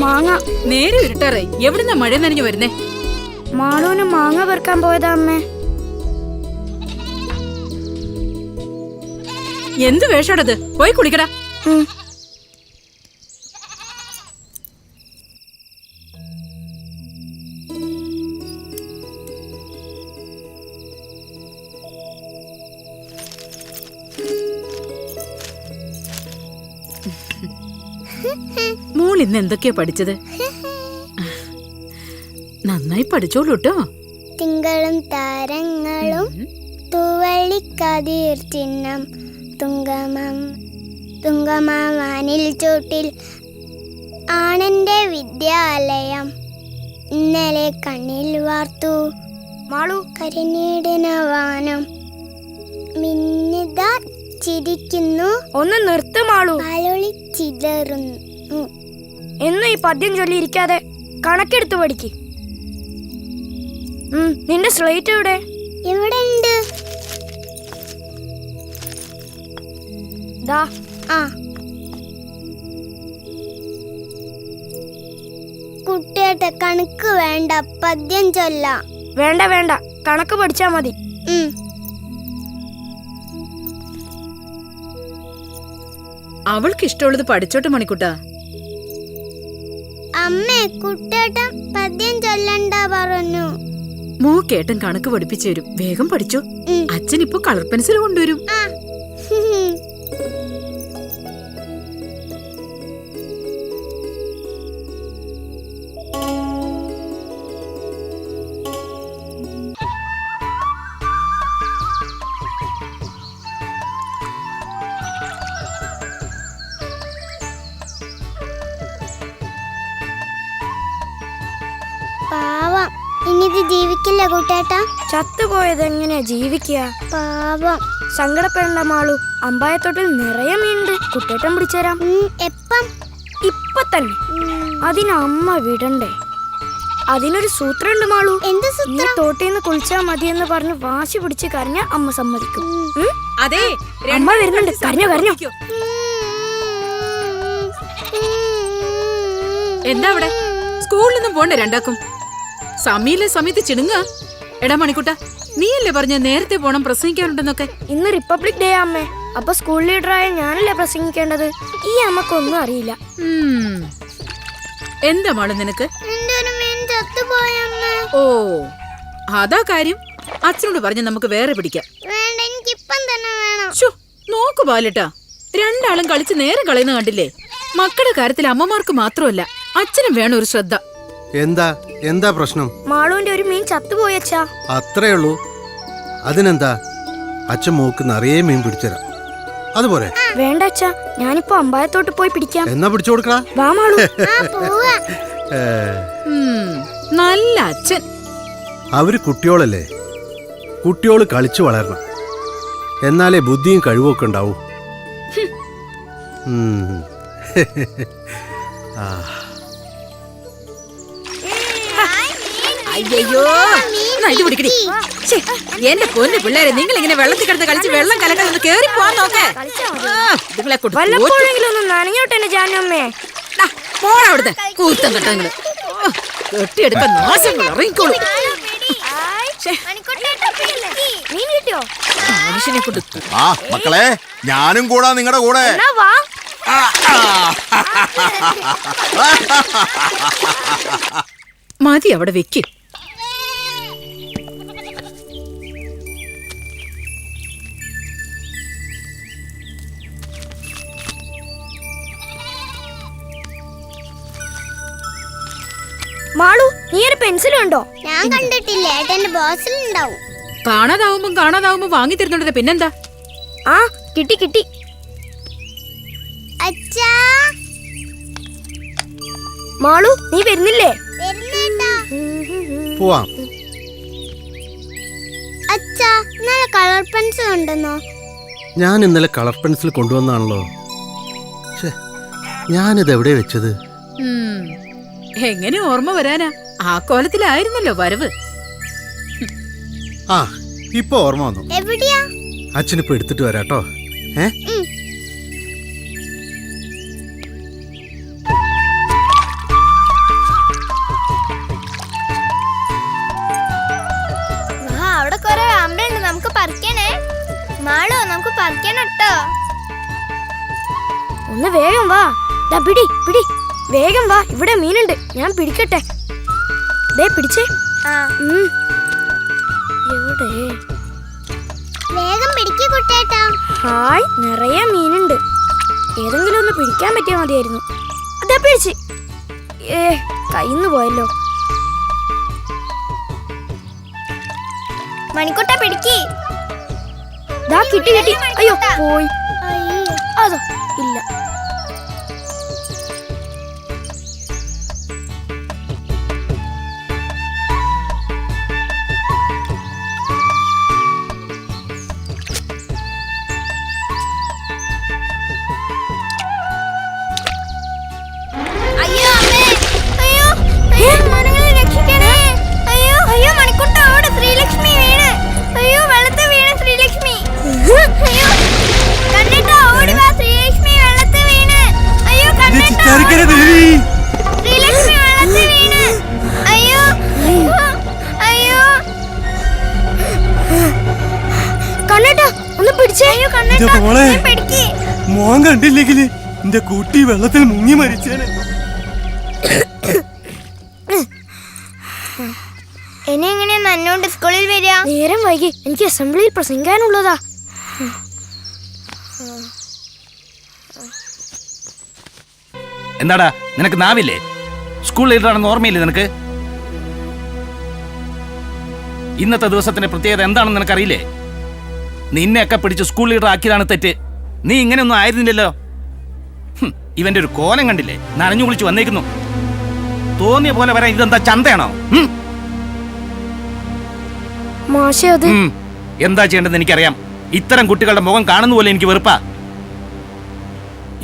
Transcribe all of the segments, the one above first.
മാങ്ങ. നേരെ ഇരുട്ടാറായി. എവിടുന്നാ മഴ നനഞ്ഞു വരുന്നേ? മാളൂന് മാങ്ങ പെറുക്കാൻ പോയതാ അമ്മേ. എന്ത് വേഷാടത്? പോയി കുളിക്കടാ. മോൾ ഇന്ന് എന്തൊക്കെയാ പഠിച്ചത്? നന്നായി പഠിച്ചോളൂ ട്ടോ. തിങ്കളും താരങ്ങളും തൂവള്ളിക്കതിർ ചിഹ്നം തുങ്കമാനിൽ ചോട്ടിൽ ആണെന്റെ വിദ്യാലയം ഇന്നലെ കണ്ണിൽ വാർത്തു മാളു കരിനീടിന വാനം മിന്നിതാ ചിരിക്കുന്നു. ഒന്ന് നിർത്ത് മാളു. പാലൊളി ചിതറുന്നു. എന്നും ഈ പദ്യം ചൊല്ലിയിരിക്കാതെ കണക്കെടുത്ത് പഠിക്ക്. നിന്റെ സ്ലേറ്റ് എവിടെ? ഇവിടെ ഉണ്ട്. ദാ. കുട്ടിയുടെ കണക്ക് വേണ്ട, പദ്യം ചൊല്ല. വേണ്ട വേണ്ട, കണക്ക് പഠിച്ചാ മതി. അവൾക്ക് ഇഷ്ടമുള്ളത് പഠിച്ചോട്ടെ മണിക്കുട്ടാ. അമ്മേ, കുട്ടേട്ടൻ പദ്യം ചൊല്ലണ്ട പറഞ്ഞു. മൂക്കേട്ടൻ കണക്ക് പഠിപ്പിച്ചു തരും. വേഗം പഠിച്ചോ. അച്ഛൻ ഇപ്പൊ കളർ പെൻസിൽ കൊണ്ടുവരും. പാവം, ഇനിത് ജീവിക്കില്ല കുട്ടേട്ടാ. ചത്തുപോയത് എങ്ങനെയാ ജീവിക്കുക? പാവം. സങ്കടപ്പെടണ്ട മാളു, അമ്പായത്തോട്ടിൽ നിറയെ മീനുണ്ട്. കുട്ടേട്ടൻ പിടിച്ചുതരാം. എപ്പം? ഇപ്പൊ തന്നെ. അതിന് അമ്മ വിടണ്ടേ? അതിനൊരു സൂത്രമുണ്ട് മാളു. എന്ത് നീ സൂത്രം? തോട്ടീന്ന് കുളിച്ചാ മതിയെന്ന് പറഞ്ഞ് വാശി പിടിച്ച് കരഞ്ഞ അമ്മ സമ്മതിക്കും. അതെ, അമ്മ വരുന്നുണ്ട്. കരഞ്ഞോ കരഞ്ഞോ. എന്താ അവിടെ? സ്കൂളിലൊന്നും പോണ്ടേ രണ്ടാക്കും? സമയിലെ സമയത്ത് ചിണുങ്ങ. എടാ മണിക്കുട്ട, നീയല്ലേ പറഞ്ഞ നേരത്തെ പോണം, പ്രസംഗിക്കാനുണ്ടെന്നൊക്കെ? ഇന്ന് റിപ്പബ്ലിക് ഡേ അമ്മേ. അപ്പൊ സ്കൂൾ ലീഡറായ ഞാനല്ലേ പ്രസംഗിക്കേണ്ടത്? ഈ അമ്മക്കൊന്നും അറിയില്ല. എന്താ മാളു നിനക്ക്? ഓ, അതാ കാര്യം. അച്ഛനോട് പറഞ്ഞ നമുക്ക് വേറെ പിടിക്കാം. നോക്കു ബാലട്ടാ, രണ്ടാളും കളിച്ച് നേരം കളയുന്ന കണ്ടില്ലേ? മക്കളുടെ കാര്യത്തിൽ അമ്മമാർക്ക് മാത്രമല്ല, അച്ഛനും വേണം ഒരു ശ്രദ്ധ. എന്താ എന്താ പ്രശ്നം? മാളുവിന്റെ ഒരു മീൻ ചത്തുപോയച്ചാ. അത്രേ ഉള്ളൂ. അതിനെന്താ, അച്ഛൻ മോക്ക് നിറയെ മീൻ പിടിച്ചരാം. അതുപോലെ വേണ്ട അച്ഛാ, ഞാനിപ്പോ അമ്പായത്തോട്ട് പോയി പിടിക്കാം. എന്നാ പിടിച്ചു കൊടുക്കടാ. വാ മാളു. നല്ല അച്ഛൻ. അവര് കുട്ടിയോളല്ലേ, കുട്ടിയോള് കളിച്ചു വളരണം. എന്നാലേ ബുദ്ധിയും കഴിവൊക്കെ ഉണ്ടാവൂ. അയ്യോ, പിടിക്കടി. എന്റെ പൊന്നു പിള്ളേരെ, നിങ്ങൾ ഇങ്ങനെ വെള്ളത്തിൽ കിടന്ന് കളിച്ച് വെള്ളം കലക്കാതെ കേറി പോവാൻ നോക്കേ. വല്ലപ്പോഴെങ്കിലും ഒന്ന് നനഞ്ഞോട്ടെ ജാനമ്മേ. പോടാ അവിടുത്തെ കൂത്തം കെട്ടങ്ങള്. കെട്ടിയെടുക്കാൻ നാശങ്ങൾ ഇറങ്ങിക്കോളൂ. മനുഷ്യനെ കൊണ്ട്. മക്കളെ, ഞാനും കൂടാ നിങ്ങളുടെ കൂടെ. മതി, അവിടെ വെക്ക്. മാളു, നീ ഒരു പെൻസിൽ ഉണ്ടോ? ഞാൻ കണ്ടിട്ടില്ല. ഏട്ടന്റെ ബോക്സിലുണ്ടാവും. കാണാതാവുമ്പോ വാങ്ങി തരുന്നുണ്ടല്ലോ. പിന്നെന്താ? ആ, കിട്ടി കിട്ടി. അച്ഛാ, മാളു നീ വരുന്നില്ലേ? പോവാം. അച്ഛാ, ഇന്നലെ കളർ പെൻസിൽ ഉണ്ടെന്നോ? ഞാൻ ഇന്നലെ കളർ പെൻസിൽ കൊണ്ടുവന്നാണല്ലോ. ഞാനിത് എവിടെ വെച്ചത്? എങ്ങനെ ഓർമ്മ വരാനാ? ആ കോലത്തിലായിരുന്നല്ലോ വരവ്. ആ, ഇപ്പൊ ഓർമ്മ വന്നു. എവിടെയാ? അച്ഛനിപ്പോ എടുത്തിട്ട് വരാട്ടോ. നമുക്ക് പറിക്കണം ട്ടോ. ഒന്ന് വേഗം വാ. ദാ പിടി പിടി, വേഗം വാ, ഇവിടെ മീനുണ്ട്, ഞാൻ പിടിക്കട്ടെ. ദേ പിടിച്ചേ. എവിടെ? വേഗം പിടിക്ക് കുട്ടേട്ടാ. ഹായ്, നിറയെ മീനുണ്ട്. ഏതെങ്കിലും ഒന്ന് പിടിക്കാൻ പറ്റിയാ മതിയായിരുന്നു. അതാ പിടിച്ച്. കയ്യിന്ന് പോയല്ലോ. മണിക്കുട്ട പിടിക്ക്. ദാ കിട്ടി കിട്ടി. അയ്യോ പോയി. അതോ ഇല്ല. അയ്യോ അമ്മേ, അയ്യോ അയ്യോ മരങ്ങളെ രക്ഷിക്കണേ. അയ്യോ അയ്യോ മണിക്കുട്ട ഓട്, ശ്രീലക്ഷ്മി വീണ്. അയ്യോ വെള്ളത്തിൽ വീണ് ശ്രീലക്ഷ്മി. അയ്യോ കണ്ടിട്ടോ, ഓടി വാ, ശ്രീലക്ഷ്മി വെള്ളത്തിൽ വീണ്. അയ്യോ കണ്ടിട്ടോ, ശ്രീലക്ഷ്മി വെള്ളത്തിൽ വീണ്. അയ്യോ അയ്യോ അയ്യോ കണ്ണേട്ടാ ഒന്ന് പിടിച്ചേ. അയ്യോ കണ്ടിട്ടോ, പിടിക്ക്. മോൻ കണ്ടില്ലെങ്കിൽ എന്റെ കുട്ടി വെള്ളത്തിൽ മുങ്ങി മരിച്ചേനെ. ഇനി എങ്ങനെയാ നന്നോണ്ട് സ്കൂളിൽ വരിക? നേരം വൈകി, എനിക്ക് അസംബ്ലിയിൽ പ്രസംഗിക്കാനുള്ളതാ. എന്താടാ നിനക്ക് നാവില്ലേ? സ്കൂൾ ലീഡറാണെന്ന് ഓർമ്മയില്ലേ നിനക്ക്? ഇന്നത്തെ ദിവസത്തിന്റെ പ്രത്യേകത എന്താണെന്ന് നിനക്കറിയില്ലേ? നിന്നെയൊക്കെ പിടിച്ച് സ്കൂൾ ലീഡർ ആക്കിയതാണ് തെറ്റ്. നീ ഇങ്ങനെയൊന്നും ആയിരുന്നില്ലല്ലോ. ഇവന്റെ ഒരു കോലം കണ്ടില്ലേ? നനഞ്ഞു കുളിച്ച് വന്നേക്കുന്നു. തോന്നിയ പോലെ വരാൻ ഇതെന്താ ചന്തയാണോ? മാഷേ അത് എന്താ ചെയ്യേണ്ടതെന്ന് എനിക്കറിയാം. ഇത്തരം കുട്ടികളുടെ മുഖം കാണുന്ന പോലെ എനിക്ക് വെറുപ്പാ.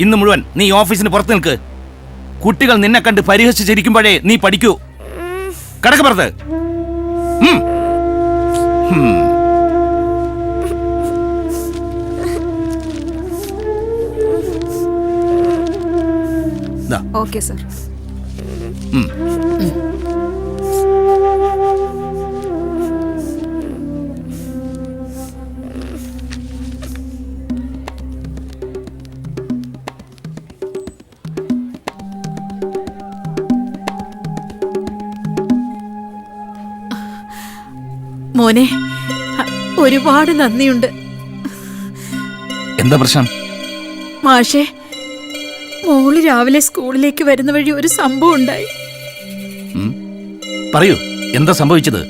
ഇന്ന് മുഴുവൻ നീ ഓഫീസിന് പുറത്ത് നിൽക്ക്. കുട്ടികൾ നിന്നെ കണ്ട് പരിഹസിച്ചിരിക്കുമ്പോഴേ നീ പഠിക്കൂ. കടക്ക് പുറത്ത്. Okay sir. മോനെ, ഒരുപാട് നന്ദിയുണ്ട്. എന്താ പ്രശ്നം? മാഷേ, മോള് രാവിലെ സ്കൂളിലേക്ക് വരുന്ന വഴി ഒരു സംഭവം ഉണ്ടായി. പറയൂ, എന്താ സംഭവിച്ചത്?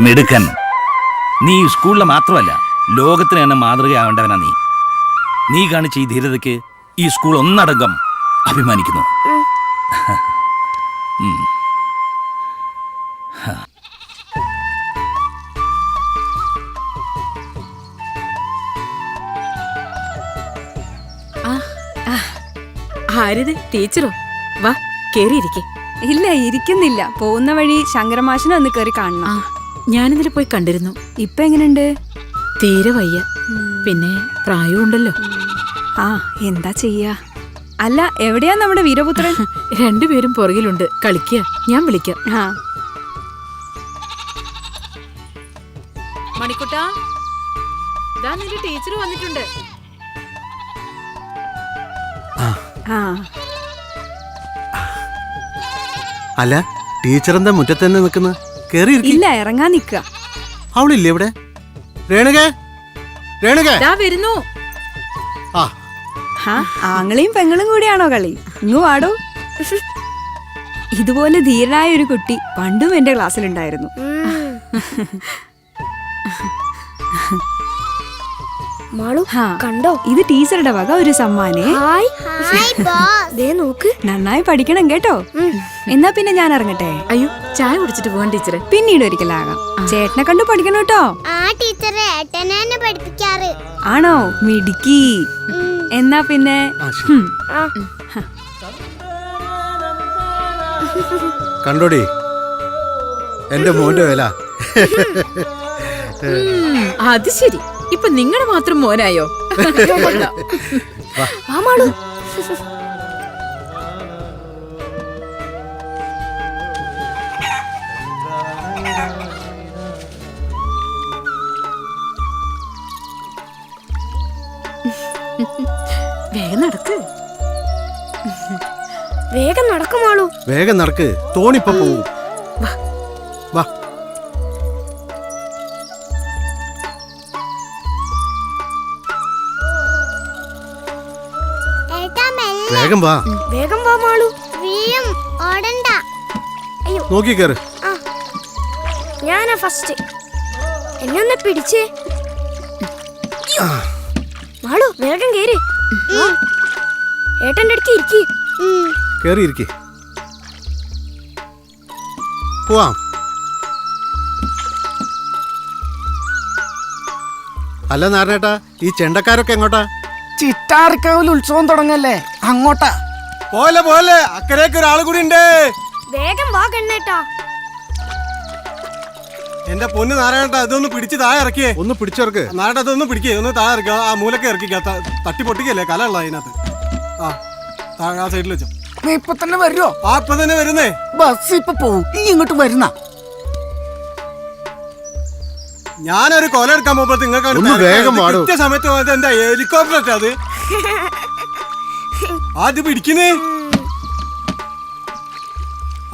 മിടുക്കൻ. നീ സ്കൂളിലെ മാത്രമല്ല, ലോകത്തിന് തന്നെ മാതൃകയാവേണ്ടവനാ നീ. നീ കാണിച്ച ഈ ധീരതയ്ക്ക് ഈ സ്കൂൾ ഒന്നടങ്കം അഭിമാനിക്കുന്നു. ആരിത്? ടീച്ചറോ? വാ, കേറിയിരിക്കെ. ഇല്ല, ഇരിക്കുന്നില്ല. പോകുന്ന വഴി ശങ്കരമാഷിനെ ഒന്ന് കയറി കാണണം. ഞാനിതിൽ പോയി കണ്ടിരുന്നു. ഇപ്പൊ എങ്ങനെയുണ്ട്? തീരെ വയ്യ. പിന്നെ പ്രായവും ഉണ്ടല്ലോ. ആ, എന്താ ചെയ്യാ? അല്ല, എവിടെയാ നമ്മുടെ വീരപുത്രൻ? രണ്ടുപേരും പുറകിലുണ്ട്, കളിക്കുക. ഞാൻ വിളിക്കാം. ആ, മണിക്കുട്ടാ, ദാ നിന്റെ ടീച്ചർ വന്നിട്ടുണ്ട്. ആ, അല്ല, ടീച്ചർ എന്താ മുറ്റത്ത് തന്നെ നിൽക്കുന്നത്? കേറി ഇല്ല, ഇറങ്ങാൻ നിക്ക. അവളില്ലേ ഇവിടെ? രേണുക, രേണുക. ദാ വരുന്നു. ആ, ആങ്ങളെയും പെങ്ങളും കൂടിയാണോ കളി? ഇങ്ങു വാടോ. ഇതുപോലെ ധീരനായ ഒരു കുട്ടി പണ്ടും എന്റെ ക്ലാസ്സിലുണ്ടായിരുന്നു. മാളു ഹാ, കണ്ടോ? ഇത് ടീച്ചറുടെ വക ഒരു സമ്മാനേ. ഹായ്. Hi boss. ദേ നോക്ക്. നന്നായി പഠിക്കണം കേട്ടോ. എന്നാ പിന്നെ ഞാൻ ഇറങ്ങട്ടെ. അയ്യോ, ചായ കുടിച്ചിട്ട് പോവാൻ ടീച്ചറെ. പിന്നീട് ഒരിക്കലാകാം. ചേട്ടനെ കണ്ടു പഠിക്കണം കേട്ടോ. ആ ടീച്ചറെ ഏട്ടനെ തന്നെ പഠിപ്പിക്കാറ്. ആണോ? മിടുക്കി. എന്നാ പിന്നെ കണ്ടോടി എന്റെ മോന്റെ വില. അത് ശരി, ഇപ്പൊ നിങ്ങളുടെ മാത്രം മോനായോ? കൊള്ളാം. വാ മാളു. വേഗം നടക്ക്. വേഗം നടക്കും മാളു. വേഗം നടക്ക്, തോണിപ്പോ പോവും. വാ. ഏട്ടാ മെല്ലെ വേഗം വാ. വേഗം വാ മാളു. വീഴും, ഓടണ്ട. നോക്കി കേറ്. ഞാനാ ഫസ്റ്റ്. എന്നെ ഒന്ന് പിടിച്ചേ. മാളു വേഗം കേറി. ഏട്ടന്റെ അടുത്ത് ഇരിക്കി. കേറിയിരിക്കേ. പോവാം. അല്ല നാരായണേട്ടാ, ഈ ചെണ്ടക്കാരൊക്കെ എങ്ങോട്ടാ? ചിറ്റാറിക്കാവിൽ ഉത്സവം തുടങ്ങല്ലേ, അങ്ങോട്ടാ. പോലെ പോലെ അക്കരയ്ക്ക് ഒരാൾ കൂടി ഉണ്ട്. വേഗം വാ കണ്ണേട്ടാ. എന്റെ പൊന്ന് നാരായണേട്ടാ, ഇതൊന്ന് പിടിച്ച് താഴെ ഇറക്കിയേ. ഒന്ന് പിടിച്ചവർക്ക്. നാരായണ അതൊന്ന് പിടിക്കേ, ഒന്ന് താഴെ ഇറക്കുക. ആ മൂലക്കെ ഇറക്കിക്ക, തട്ടി പൊട്ടിക്കല്ലേ, കല ഉള്ള അതിനകത്ത്. ആ താഴെ ആ സൈഡിൽ വെച്ചോ. നീ ഇപ്പൊ തന്നെ വരുമോ? ആ ഇപ്പൊ തന്നെ വരുന്നേ. ബസ് ഇപ്പൊ പോവും, ഈ ഇങ്ങോട്ട് വരുന്ന. ഞാനൊരു കൊല എടുക്കാൻ പോകുമ്പോ ഒന്ന് വേഗം വാടോ. നിങ്ങൾക്ക് സമയത്ത് പോയത് എന്താ ഹെലികോപ്റ്റർ അല്ലേ അത്? ആദ്യം പിടിക്കുന്നേ.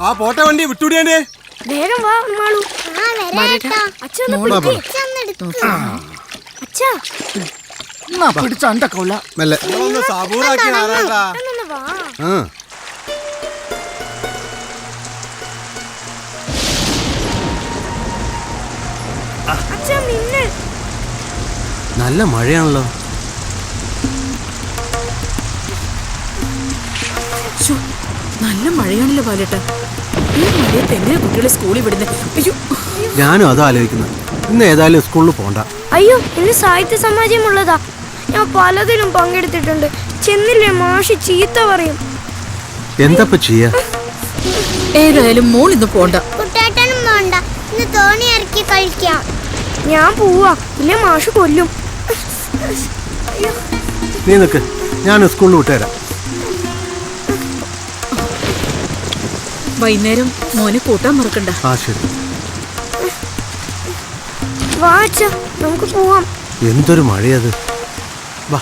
ആ പോട്ട വണ്ടി വിട്ടുപിടിയാണ്ടേ. വേഗം വാ മാളു. അച്ഛാ ഒന്ന് പിടിക്ക്. അച്ഛാ എന്നാ പിടിച്ച എന്റെ കൊല. മെല്ലെ. നിങ്ങളൊന്ന് സബൂറാക്കി നാരായണേട്ടാ. ഒന്ന് വാ. ആ അച്ഛാ മിന്നൽ. നല്ല മഴയാണല്ലോ. ശ്ശോ, നല്ല മഴയാണല്ലോ ബാലേട്ട. ഈ മഴയത്ത് എങ്ങനെ കുട്ടികളെ സ്കൂളിൽ വിടുന്നത്? അയ്യോ, ഞാനും അതും ആലോചിക്കുന്നത്. ഇന്ന് ഏതായാലും സ്കൂളിൽ പോണ്ട. അയ്യോ ഇന്ന് സാഹിത്യ സമാജമുള്ളതാ. ഞാൻ പലതിലും പങ്കെടുത്തിട്ടുണ്ട്. ചെന്നില്ലേ മാഷി ചീത്ത പറയും. എന്താ ചെയ്യാ? ഏതായാലും മോൾ ഇന്ന് പോണ്ട. കുട്ടേട്ടനും പോണ്ട, ഇന്ന് തോണി ഇറക്കി കളിക്കാം. ഞാൻ പോവാ, ഇല്ലേ മാഷ് കൊല്ലും. നീ നിക്ക്, ഞാൻ സ്കൂളിൽ വിട്ടുതരാം. വൈകുന്നേരം മോനെ കൂട്ടാൻ മറക്കണ്ട. ആ ശരി. വാ അച്ഛാ നമുക്ക് പോവാം. എന്തൊരു മഴയത്. വാ.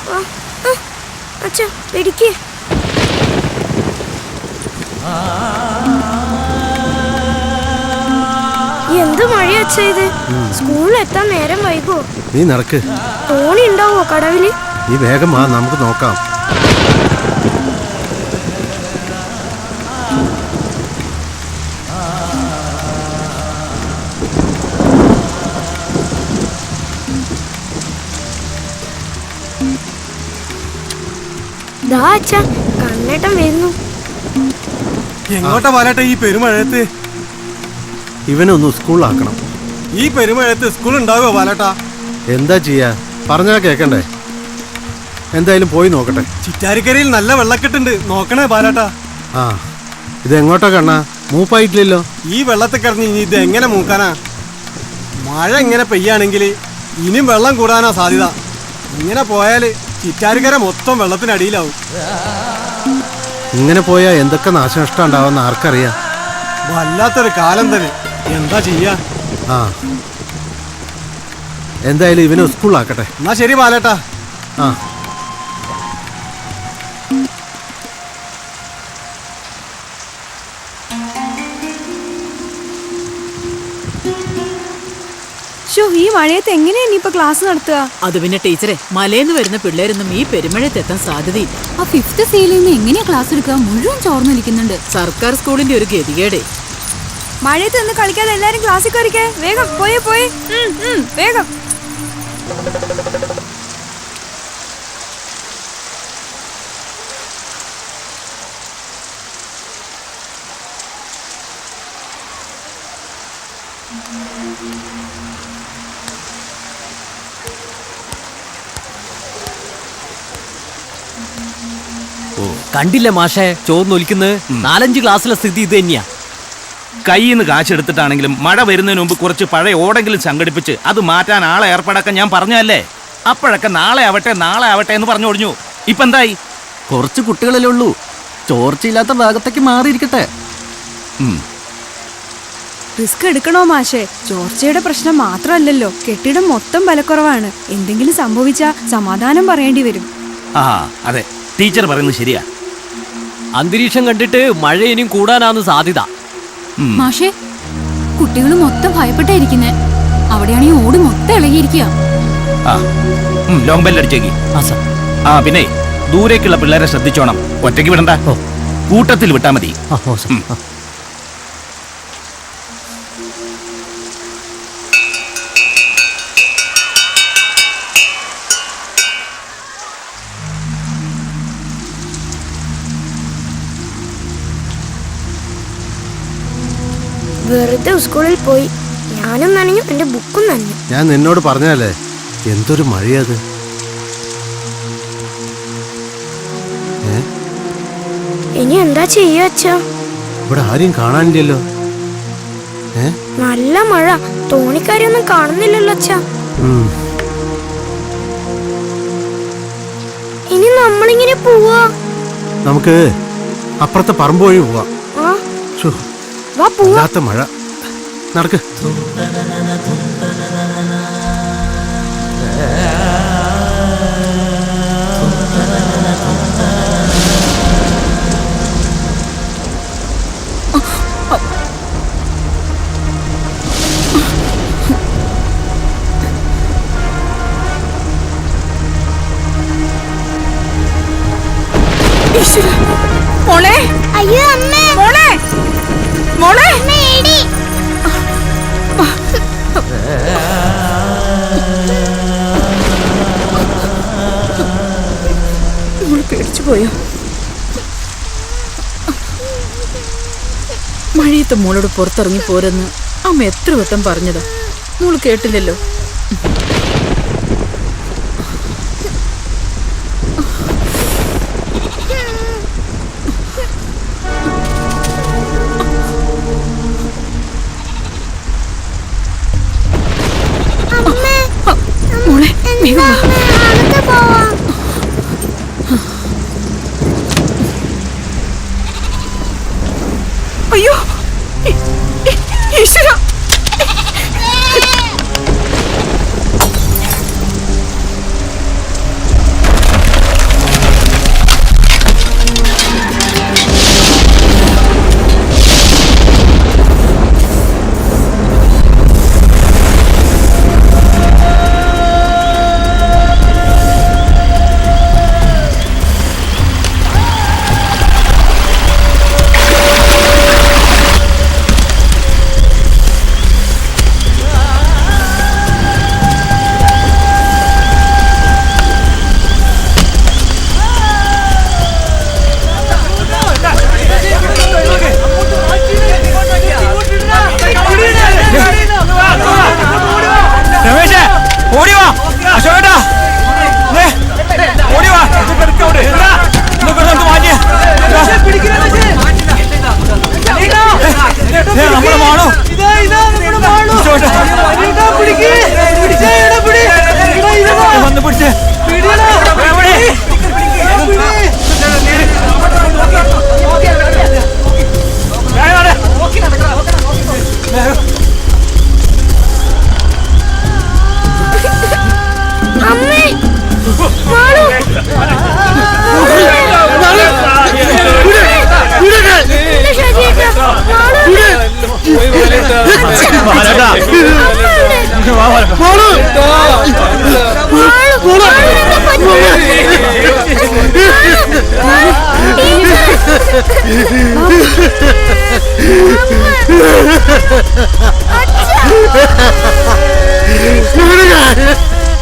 അച്ഛാ പിടിക്ക്. എന്ത് മഴ അച്ഛാ ഇത്. സ്കൂളിൽ എത്താൻ നേരം വൈകോ? നീ നടക്ക്. തോണി ഉണ്ടാവോ കടവില്? നീ വേഗം വാ, നമുക്ക് നോക്കാം. ദാ അച്ഛാ കണ്ണേട്ടൻ വരുന്നു. എങ്ങോട്ടാ പാലട്ടെ ഈ പെരുമഴയത്ത്? ഇവനൊന്ന് സ്കൂളിലാക്കണം. ഈ പെരുമഴയത്ത് സ്കൂൾ ഉണ്ടാകുമോ പാലട്ടാ? എന്താ ചെയ്യാ, പറഞ്ഞാ കേക്കണ്ടേ. എന്തായാലും പോയി നോക്കട്ടെ. ചിറ്റാരിക്കരയിൽ നല്ല വെള്ളക്കെട്ടുണ്ട്, നോക്കണേ പാലട്ടാ. ആ ഇതെങ്ങോട്ടാ കണ്ണാ? മൂപ്പായിട്ടില്ലല്ലോ. ഈ വെള്ളത്തിൽ കിടന്ന് ഇനി ഇത് എങ്ങനെ മൂക്കാനാ? മഴ ഇങ്ങനെ പെയ്യാണെങ്കിൽ ഇനിയും വെള്ളം കൂടാനാ സാധ്യത. ഇങ്ങനെ പോയാല് ചിറ്റാരിക്കര മൊത്തം വെള്ളത്തിനടിയിലാവും. ഇങ്ങനെ പോയാൽ എന്തൊക്കെ നാശനഷ്ടം ഉണ്ടാവുമെന്ന് ആർക്കറിയാം. വല്ലാത്തൊരു കാലം തന്നെ, എന്താ ചെയ്യാ? ആ എന്തായാലും ഇവനെ സ്കൂളിലാക്കട്ടെ. എന്നാ ശരി പാലട്ടാ. ആ ഷോ, ഈ മഴയത്ത് എങ്ങനെയാ ഇനിയിപ്പോ ക്ലാസ് നടത്തുക? അത് പിന്നെ ടീച്ചറെ, മലയെന്ന് വരുന്ന പിള്ളേരൊന്നും ഈ പെരുമഴയത്ത് എത്താൻ സാധ്യതയില്ല. ആ 5th സിയിൽ നിന്ന് എങ്ങനെയാ ക്ലാസ് എടുക്കുക? മുഴുവൻ ചോർന്നിരിക്കുന്നുണ്ട്. സർക്കാർ സ്കൂളിന്റെ ഒരു ഗതികേടേ. മഴയത്ത് നിന്ന് കളിക്കാതെ എല്ലാരും ക്ലാസ്സിൽ കയറിക്കേ. വേഗം പോയേ പോയേ, വേഗം. ഓ കണ്ടില്ല മാഷേ ചോർന്നൊലിക്കുന്നത് 4-5 ക്ലാസ്സിലെ സ്ഥിതി ഇത് തന്നെയാ. കയ്യിൽ നിന്ന് കാശെടുത്തിട്ടാണെങ്കിലും മഴ വരുന്നതിന് മുമ്പ് കുറച്ച് പഴയ ഓടെങ്കിലും സംഘടിപ്പിച്ച് അത് മാറ്റാൻ ആളെ ഏർപ്പാടാക്കാൻ ഞാൻ പറഞ്ഞല്ലേ. അപ്പോഴൊക്കെ നാളെ ആവട്ടെ എന്ന് പറഞ്ഞു ഒഴിഞ്ഞു. ഇപ്പൊ എന്തായി? കുറച്ച് കുട്ടികളല്ലേ ഉള്ളൂ, ചോർച്ചയില്ലാത്ത ഭാഗത്തേക്ക് മാറിയിരിക്കട്ടെ. റിസ്ക് എടുക്കണോ മാഷേ? ചോർച്ചയുടെ പ്രശ്നം മാത്രമല്ലല്ലോ, കെട്ടിടം മൊത്തം ബലക്കുറവാണ്. എന്തെങ്കിലും സംഭവിച്ചാ സമാധാനം പറയേണ്ടി വരും. ആ അതെ, ടീച്ചർ പറയുന്നത് ശരിയാ. അന്തരീക്ഷം കണ്ടിട്ട് മഴ ഇനിയും കൂടാനാണ് സാധ്യത. മാഷേ, കുട്ടികൾ മൊത്തം ഭയപ്പെട്ടായിരിക്കുന്നേ. അവിടെയാണെങ്കിൽ ഓട് മൊത്തം ഇളകിയിരിക്കുക. ലോങ് ബെല്ലടിച്ചേക്ക്. ആ പിന്നെ ദൂരേക്കുള്ള പിള്ളേരെ ശ്രദ്ധിച്ചോണം. ഒറ്റയ്ക്ക് വിടണ്ട, കൂട്ടത്തിൽ വിട്ടാ മതി. വെറുതെ സ്കൂളിൽ പോയി ഞാനും നനഞ്ഞു, എന്റെ ബുക്കും നനഞ്ഞു. ഞാൻ നിന്നോട് പറഞ്ഞല്ലേ, എന്തൊരു മഴയത്. ഇനി എന്താ ചെയ്യാ അച്ഛാ? ഇവിടെ ആരെയും കാണാനില്ലല്ലോ. നല്ല മഴ, തോണിക്കാരൊന്നും കാണുന്നില്ലല്ലോ അച്ഛാ. ഇനി നമ്മളിങ്ങനെ പോവാ? നമുക്ക് അപ്പുറത്തെ പറമ്പ് വഴി പോവാം. വല്ലാത്ത മഴ, നടക്ക്. മോളെ, അയ്യോ അമ്മേ, മോളെ, മോളെ. മോള് പേടിച്ചു പോയോ? മഴയത്ത് മോളോട് പുറത്തിറങ്ങി പോരെന്ന് അമ്മ എത്ര വട്ടം പറഞ്ഞതാ, മോള് കേട്ടില്ലല്ലോ. മോളെ, അയ്യോ ഈശ്വര,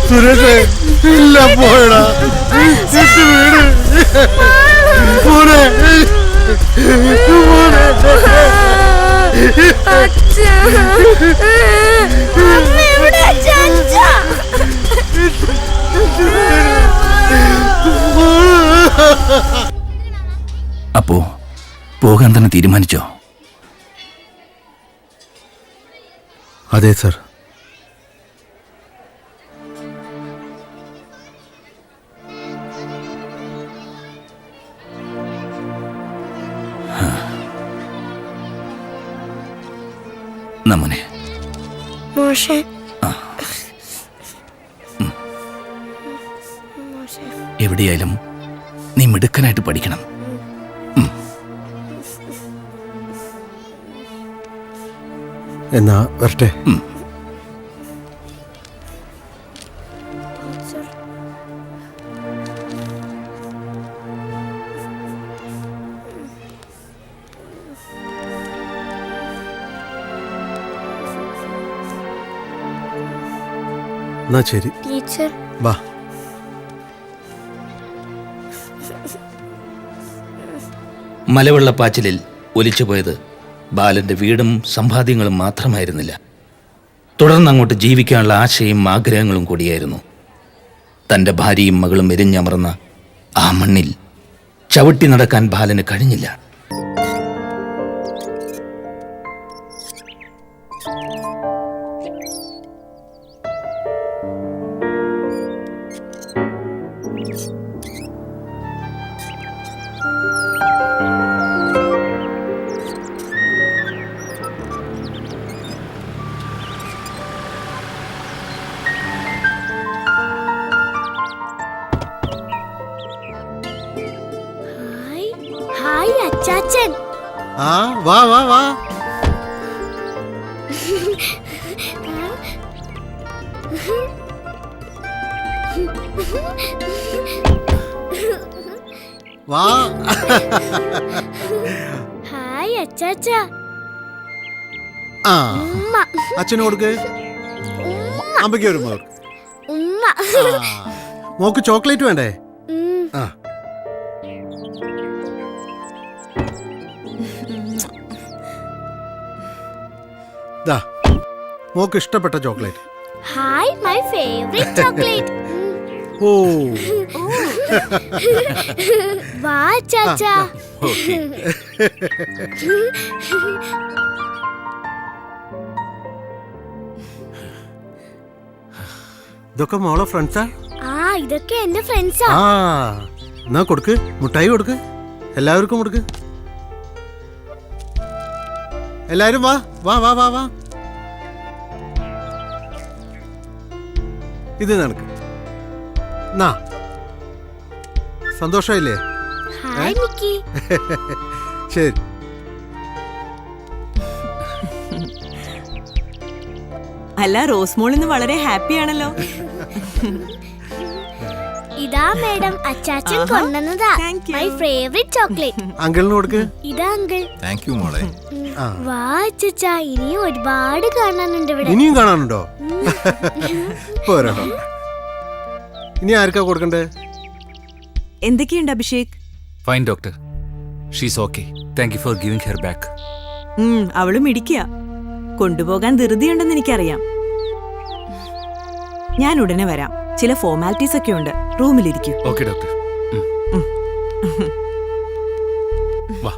സുരേഷ് ഇല്ല പോയടാ, വീട് പോണേ അപ്പോ പോകാൻ തന്നെ തീരുമാനിച്ചോ? അതെ സർ. നമ്മനെ മോശേ എവിടെയായാലും നീ മിടുക്കനായിട്ട് പഠിക്കണം. എന്നാ വരട്ടെ. എന്നാ ശരി, ടീച്ചർ. വാ. മലവെള്ളപ്പാച്ചിലിൽ ഒലിച്ചുപോയത് ബാലന്റെ വീടും സമ്പാദ്യങ്ങളും മാത്രമായിരുന്നില്ല, തുടർന്നങ്ങോട്ട് ജീവിക്കാനുള്ള ആശയും ആഗ്രഹങ്ങളും കൂടിയായിരുന്നു. തൻ്റെ ഭാര്യയും മകളും എരിഞ്ഞമർന്ന ആ മണ്ണിൽ ചവിട്ടി നടക്കാൻ ബാലന് കഴിഞ്ഞില്ല. ഹായ് അച്ചാച്ചൻ. ആ വാ വാ വാ. വാ. ഹായ് അച്ചാച്ച. ആ ഉമ്മ. അച്ഛന് കൊടുക്ക്. അമ്മയ്ക്ക് ഒരു മോക്ക്. ഉമ്മ. മോക്ക് ചോക്ലേറ്റ് വേണ്ടേ? ആ ദാ, മോക്ക് ഇഷ്ടപ്പെട്ട chocolate. Hi my favourite chocolate. ഓ വാ അച്ചാച്ച. ഇതൊക്കെ മോളെ ഫ്രണ്ട്സാ? ആ ഇതൊക്കെ എന്റെ ഫ്രണ്ട്സാ. ആ എന്നാ കൊടുക്ക്, മുട്ടായി കൊടുക്ക്, എല്ലാവർക്കും കൊടുക്ക്. എല്ലാരും വാ വാ വാ വാ വാ. ഇത് നിനക്ക്. നാ, സന്തോഷായില്ലേ? Hi Mickey. ശരി. അല്ല, റോസ്മോൾ ഇന്ന് വളരെ ഹാപ്പി ആണല്ലോ. ഇതാ madam Achachan കൊണ്ടുവന്നതാ my favourite chocolate. അങ്കിളിന് കൊടുക്ക്. ഇതാ അങ്കിൾ. താങ്ക് യു മോളെ. വാ അച്ചാച്ച, ഇനിയും ഒരുപാട് കാണാനുണ്ട് ഇവിടെ. ഇനിയും കാണാനുണ്ടോ? പോരോ. ഇനി ആർക്കാ കൊടുക്കണ്ടേ? എന്തൊക്കെയുണ്ട് Abhishek? Fine doctor, she's okay. Thank you for giving her back. അവളും ഇടിക്കുക. കൊണ്ടുപോകാൻ ധൃതിയുണ്ടെന്ന് എനിക്കറിയാം. ഞാൻ ഉടനെ വരാം. ചില ഫോർമാലിറ്റീസ് ഒക്കെ ഉണ്ട്. റൂമിലിരിക്കും. Okay doctor. വാ,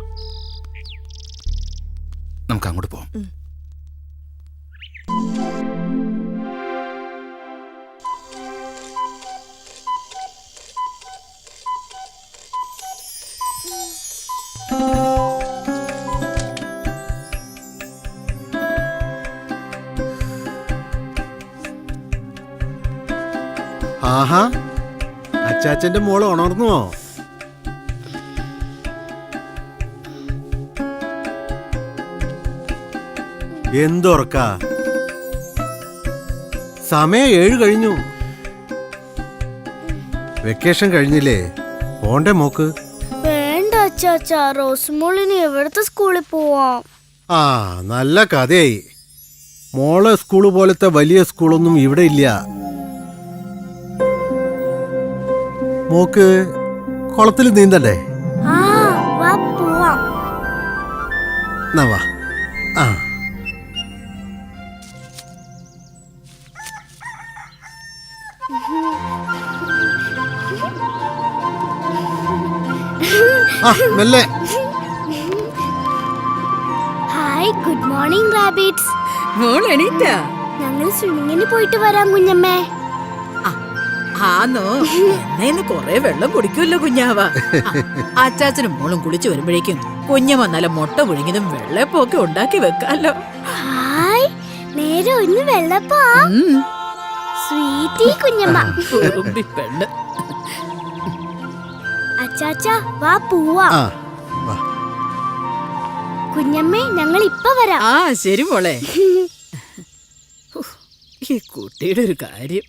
നമുക്ക് അങ്ങോട്ട് പോവാം. ആഹാ, അച്ചാച്ചന്റെ മോള് ഉണർന്നുവോ? എന്തുറക്ക? സമയം 7 കഴിഞ്ഞു. വെക്കേഷൻ കഴിഞ്ഞില്ലേ? പോണ്ടേ മോക്ക്? വേണ്ട അച്ചാച്ച, റോസ്മോളിന് എവിടത്തെ സ്കൂളിൽ പോവാം. ആ നല്ല കഥയായി. മോളെ സ്കൂള് പോലത്തെ വലിയ സ്കൂളൊന്നും ഇവിടെ ഇല്ല. മോക്ക് കുളത്തിൽ നീന്തണ്ടേ? ആ വാ പോവാം. എന്നാ വാ. ആ ആ മെല്ലെ. Hi, good morning rabbits. മോൾ എണീറ്റാ? ഞങ്ങൾ സ്വിമ്മിങ്ങിന് പോയിട്ട് വരാം കുഞ്ഞമ്മേ. ആന്നോ? എന്നേന്ന് കൊറേ വെള്ളം കുടിക്കുമല്ലോ കുഞ്ഞാവ. അച്ചാച്ചനും മോളും കുളിച്ചു വരുമ്പോഴേക്കും കുഞ്ഞമ്മ നല്ല മുട്ട പുഴുങ്ങിയതും വെള്ളപ്പൊക്കെ ഉണ്ടാക്കി വെക്കാലോ. ഹായ്, നേരെ ഒന്ന് വെള്ളപ്പാ. സ്വീറ്റി കുഞ്ഞമ്മ. കുറുമ്പി പെണ്ണ്. അച്ചാച്ചാ വാ പോവാ. ആ വാ. കുഞ്ഞമ്മേ, ഞങ്ങൾ ഇപ്പൊ വരാം. ആ ശരി മോളെ. ഈ കുട്ടിയുടെ ഒരു കാര്യം.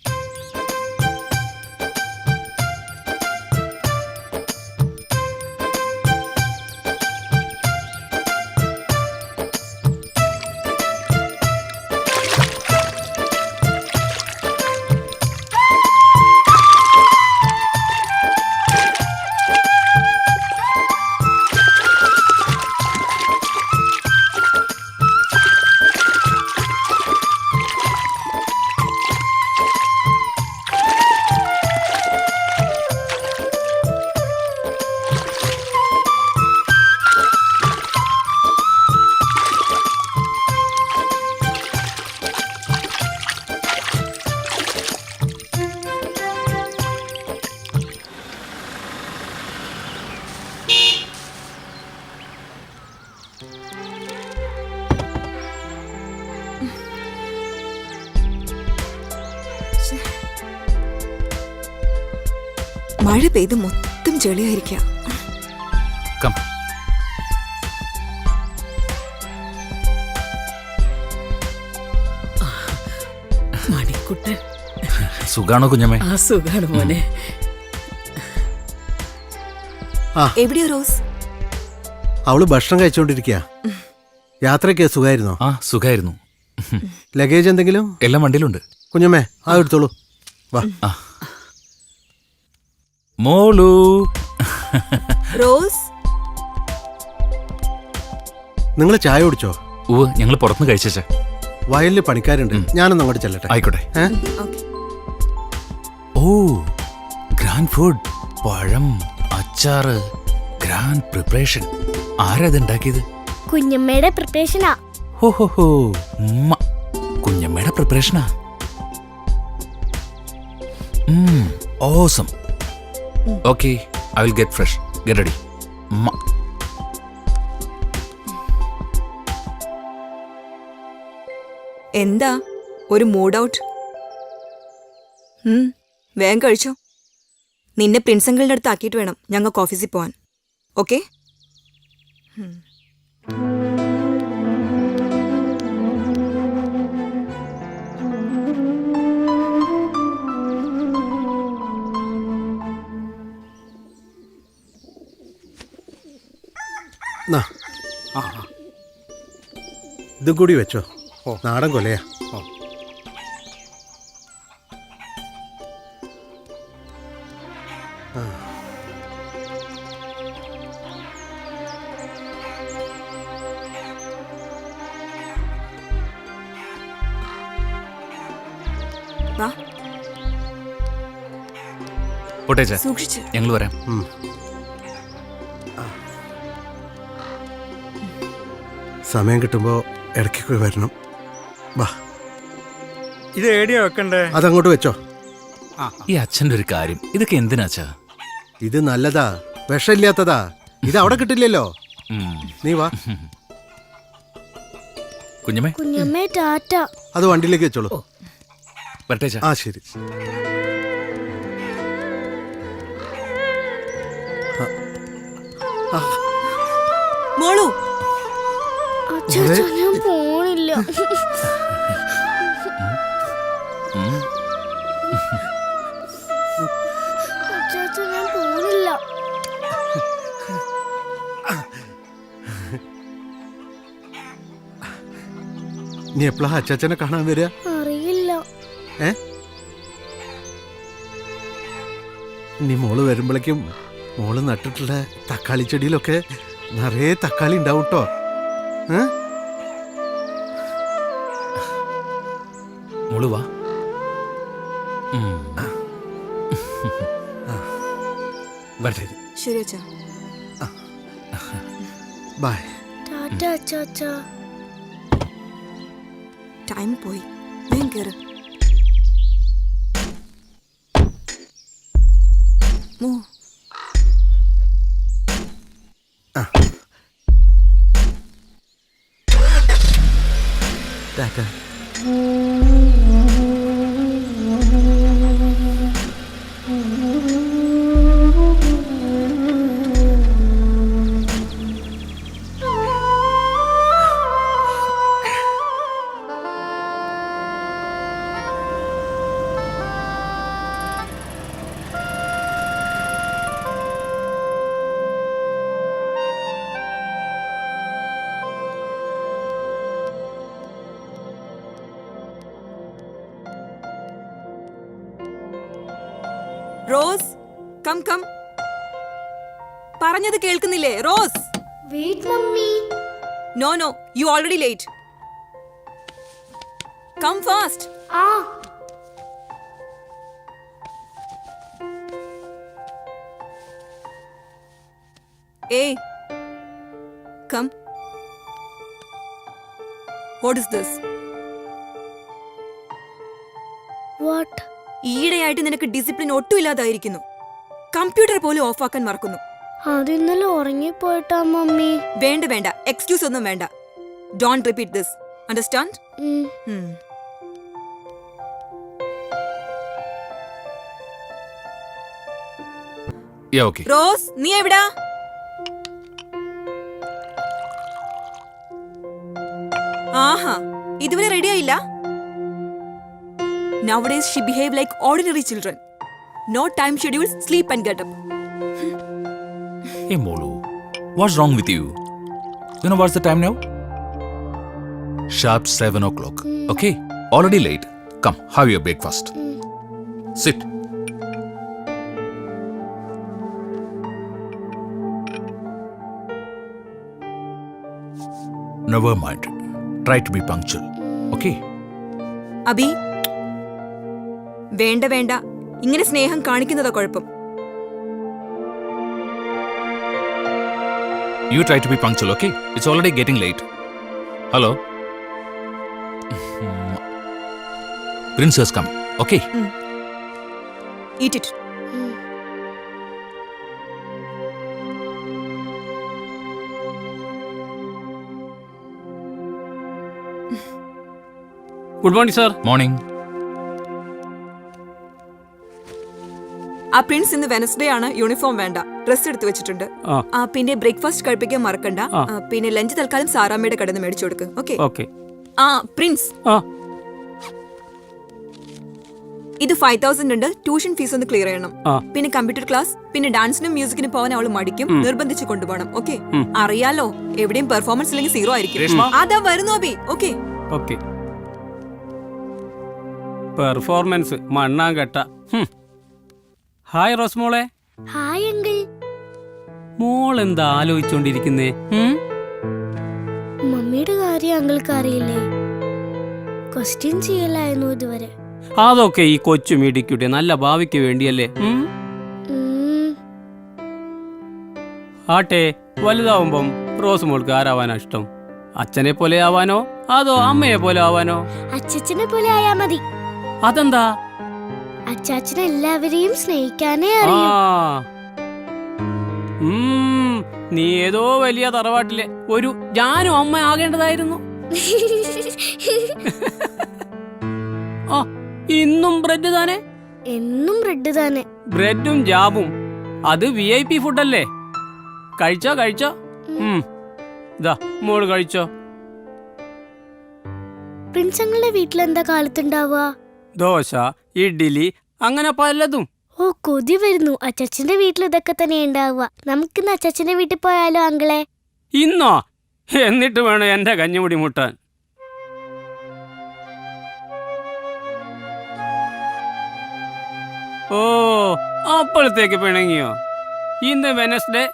മഴ പെയ്ത് മൊത്തം ചെളിയായിരിക്കാം. കം. മണിക്കുട്ടൻ. സുഖാണോ കുഞ്ഞമ്മേ? ആ സുഖാണ് മോനെ. എവിടെയോ റോസ്? അവള് ഭക്ഷണം കഴിച്ചോണ്ടിരിക്കുക. യാത്രയ്ക്ക് സുഖമായിരുന്നോ? ആ സുഖായിരുന്നു. ലഗേജ് എന്തെങ്കിലും? എല്ലാം വണ്ടിയിലുണ്ട്. കുഞ്ഞമ്മേ ആ എടുത്തോളൂ. വാ. മോളു. റോസ്, നിങ്ങൾ ചായ കുടിച്ചോ? ഉവ്, ഞങ്ങൾ പുറത്തുനിന്ന് കഴിച്ചേ. വയലിൽ പണിക്കാരുണ്ട്, ഞാനൊന്ന് അങ്ങോട്ട് ചെല്ലട്ടെ. ആയിക്കോട്ടെ. ഓ, ഗ്രാൻഡ് ഫുഡ്. പഴം, അച്ചാറ്, ഗ്രാൻഡ് പ്രിപ്പറേഷൻ. ആരാ ഇത് ഉണ്ടാക്കിയത്? കുഞ്ഞമ്മയുടെ പ്രിപ്പറേഷനാ. ഹോ ഹോ ഹോ, ഉമ്മ. കുഞ്ഞമ്മയുടെ പ്രിപ്പറേഷനാ. Awesome. Okay, I will get fresh. Get ready. എന്താ ഒരു മൂഡ് ഔട്ട്? വേഗം കഴിച്ചോ. നിന്നെ പ്രിൻസങ്കിളുടെ അടുത്ത് ആക്കിയിട്ട് വേണം ഞങ്ങൾക്ക് ഓഫീസിൽ പോവാൻ. ഓക്കെ? ഇതും കൂടി വെച്ചോ. നാടൻ കൊലയാ. പോട്ടേച്ചാ, സൂക്ഷിച്ച്. ഞങ്ങൾ വരാം. സമയം കിട്ടുമ്പോ ഇടയ്ക്ക് വരണം. വാ. ഇത് ഏടിയാ വെക്കണ്ടേ? അതങ്ങോട്ട് വെച്ചോ. ഈ അച്ഛൻ്റെ ഒരു കാര്യം, ഇതൊക്കെ എന്തിനാച്ചാ? ഇത് നല്ലതാ, വിഷമില്ലാത്തതാ. ഇത് അവിടെ കിട്ടില്ലല്ലോ. നീ വാ. കുഞ്ഞമ്മേ. കുഞ്ഞമ്മേ ടാറ്റ. അത് വണ്ടിയിലേക്ക് വെച്ചോളൂ. വരട്ടേച്ചാ. ആ ശരി. മോളു. അച്ചാച്ചാ, ഞാൻ പോണില്ല. അച്ചാച്ചാ, ഞാൻ പോണില്ല. നീ എപ്പോഴാ അച്ചാച്ചനെ കാണാൻ വരിക? അറിയില്ല. നീ മോള് വരുമ്പോഴേക്കും മോള് നട്ടിട്ടുള്ള തക്കാളി ചെടിയിലൊക്കെ നിറയെ തക്കാളി ഉണ്ടാവും കേട്ടോ. മോള് വാ. വരട്ടെ. ശരി അച്ഛാ. ബൈ. ടാറ്റ അച്ചാച്ച. ടൈം പോയി, വേഗം കേറ്. ടാറ്റ. Rose, come come. പറഞ്ഞത് കേൾക്കുന്നില്ലേ Rose? Wait mummy. No no, you already late. Come fast. ആ hey, come. What is this? What? ഈയിടെയായിട്ട് നിനക്ക് ഡിസിപ്ലിൻ ഒട്ടും ഇല്ലാതായിരിക്കുന്നു. കമ്പ്യൂട്ടർ പോലും ഓഫാക്കാൻ മറക്കുന്നു. അത് ഇന്നലെ ഉറങ്ങിപ്പോയിട്ടാ മമ്മി. വേണ്ട വേണ്ട, എക്സ്ക്യൂസ് ഒന്നും വേണ്ട. Don't repeat this, understand? Yeah, okay. Rose, നീ എവിടാ? ആഹാ, ഇതുവരെ റെഡി ആയില്ല? Nowadays she behave like ordinary children. No time schedules, sleep and get up. Hey, Molu, what's wrong with you? You know what's the time now? Sharp 7 o'clock. Okay? Already late. Come, have your breakfast. Sit. Never mind. Try to be punctual. Okay? Abi, വേണ്ട വേണ്ട, ഇങ്ങനെ സ്നേഹം കാണിക്കുന്നതാ കുഴപ്പം. You try to be punctual, okay? It's already getting late. Hello? Princess, come. Okay? Eat it. Good morning sir. Morning. ആ Prince ഇന്ന് Wednesday ആണ്, uniform വേണ്ട, dress എടുത്തു വെച്ചിട്ടുണ്ട്. പിന്നെ ബ്രേക്ക്ഫാസ്റ്റ് കഴിപ്പിക്കാൻ മറക്കണ്ട. പിന്നെ ലഞ്ച് തൽക്കാലം സാറാമ്മയുടെ കടന്ന് മേടിച്ചു കൊടുക്ക്. ഓക്കെ? ഓക്കെ. ആ പ്രിൻസ്, ഇത് 5000 ഉണ്ട്. ട്യൂഷൻ ഫീസ് ഒന്ന് ക്ലിയർ ചെയ്യണം. പിന്നെ കമ്പ്യൂട്ടർ ക്ലാസ്, പിന്നെ ഡാൻസിനും മ്യൂസിക്കിനും പോകാൻ അവള് മടിക്കും, നിർബന്ധിച്ച് കൊണ്ടുപോകണം. ഓക്കെ? അറിയാലോ, എവിടെയും പെർഫോമൻസ് ഇല്ലെങ്കിൽ 0 ആയിരിക്കും. അതാ വരുന്നു അബി. ഓക്കെ? ഓക്കെ. പെർഫോമൻസ് മണ്ണാങ്കട്ട. ഹായ് റോസ് മോളെ. Hi uncle. മോൾ എന്താ ആലോചിച്ചോണ്ടിരിക്കുന്നേ? മമ്മിയുടെ കാര്യം അങ്കിൾക്ക് അറിയില്ലേ? ക്വസ്റ്റ്യൻ ചെയ്യലായിരുന്നു ഇതുവരെ. അതൊക്കെ ഈ കൊച്ചു മിടിക്കൂട്ടെ, നല്ല ഭാവിക്ക് വേണ്ടിയല്ലേ. ആട്ടെ, വലുതാവുമ്പം റോസ് മോൾക്ക് ആരാവാനാ ഇഷ്ടം? അച്ഛനെ പോലെ ആവാനോ അതോ അമ്മയെ പോലെ ആവാനോ? അച്ഛനെ പോലെ ആയാ മതി. അതെന്താ? അച്ചാച്ചന് എല്ലാവരെയും സ്നേഹിക്കാനേ അറിയൂ. നീ ഏതോ വലിയ തറവാട്ടിലെ ഒരു ജാനും അമ്മ ആകേണ്ടതായിരുന്നു. ഇന്നും ബ്രെഡ് താനെ? എന്നും ബ്രെഡ് താനെ. ബ്രെഡും ജാമും അത് VIP ഫുഡല്ലേ? കഴിച്ചോ കഴിച്ചോ. ഇതാ മോള് കഴിച്ചോ. പ്രിൻസങ്ങളുടെ വീട്ടിലെന്താ കാലത്തുണ്ടാവുക? ദോശ, ഇഡ്ഡലി, അങ്ങനെ പലതും. ഓ, കൊതി വരുന്നു. അച്ചാച്ചന്റെ വീട്ടിൽ ഇതൊക്കെ തന്നെ ഉണ്ടാവുക. നമുക്കിന്ന് അച്ചാച്ചന്റെ വീട്ടിൽ പോയാലോ അങ്കിളെ? ഇന്നോ? എന്നിട്ട് വേണം എന്റെ കഞ്ഞിമുടി മുട്ടാൻ. ഓ, അപ്പോഴത്തേക്ക് പിണങ്ങിയോ? ഇന്ന് വെനസ്ഡേ,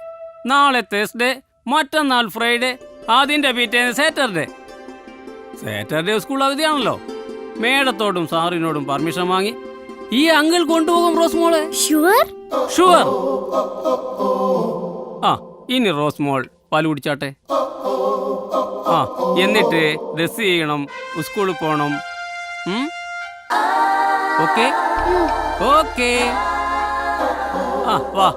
നാളെ തേഴ്സ്ഡേ, മറ്റന്നാൾ ഫ്രൈഡേ, അതിന്റെ പിറ്റേന്ന് സാറ്റർഡേ. സാറ്റർഡേ സ്കൂൾ അവധിയാണല്ലോ. മേഡത്തോടും സാറിനോടും പെർമിഷൻ വാങ്ങി ഈ അങ്കിൾ കൊണ്ടുപോകും റോസ് മോളെ. ഷുവർ? ഷുവർ. ഇനി റോസ് മോൾ പാല് കുടിച്ചാട്ടെ. ആ എന്നിട്ട് ഡ്രസ് ചെയ്യണം, സ്കൂളിൽ പോകണം. Okay okay. ആ വാ.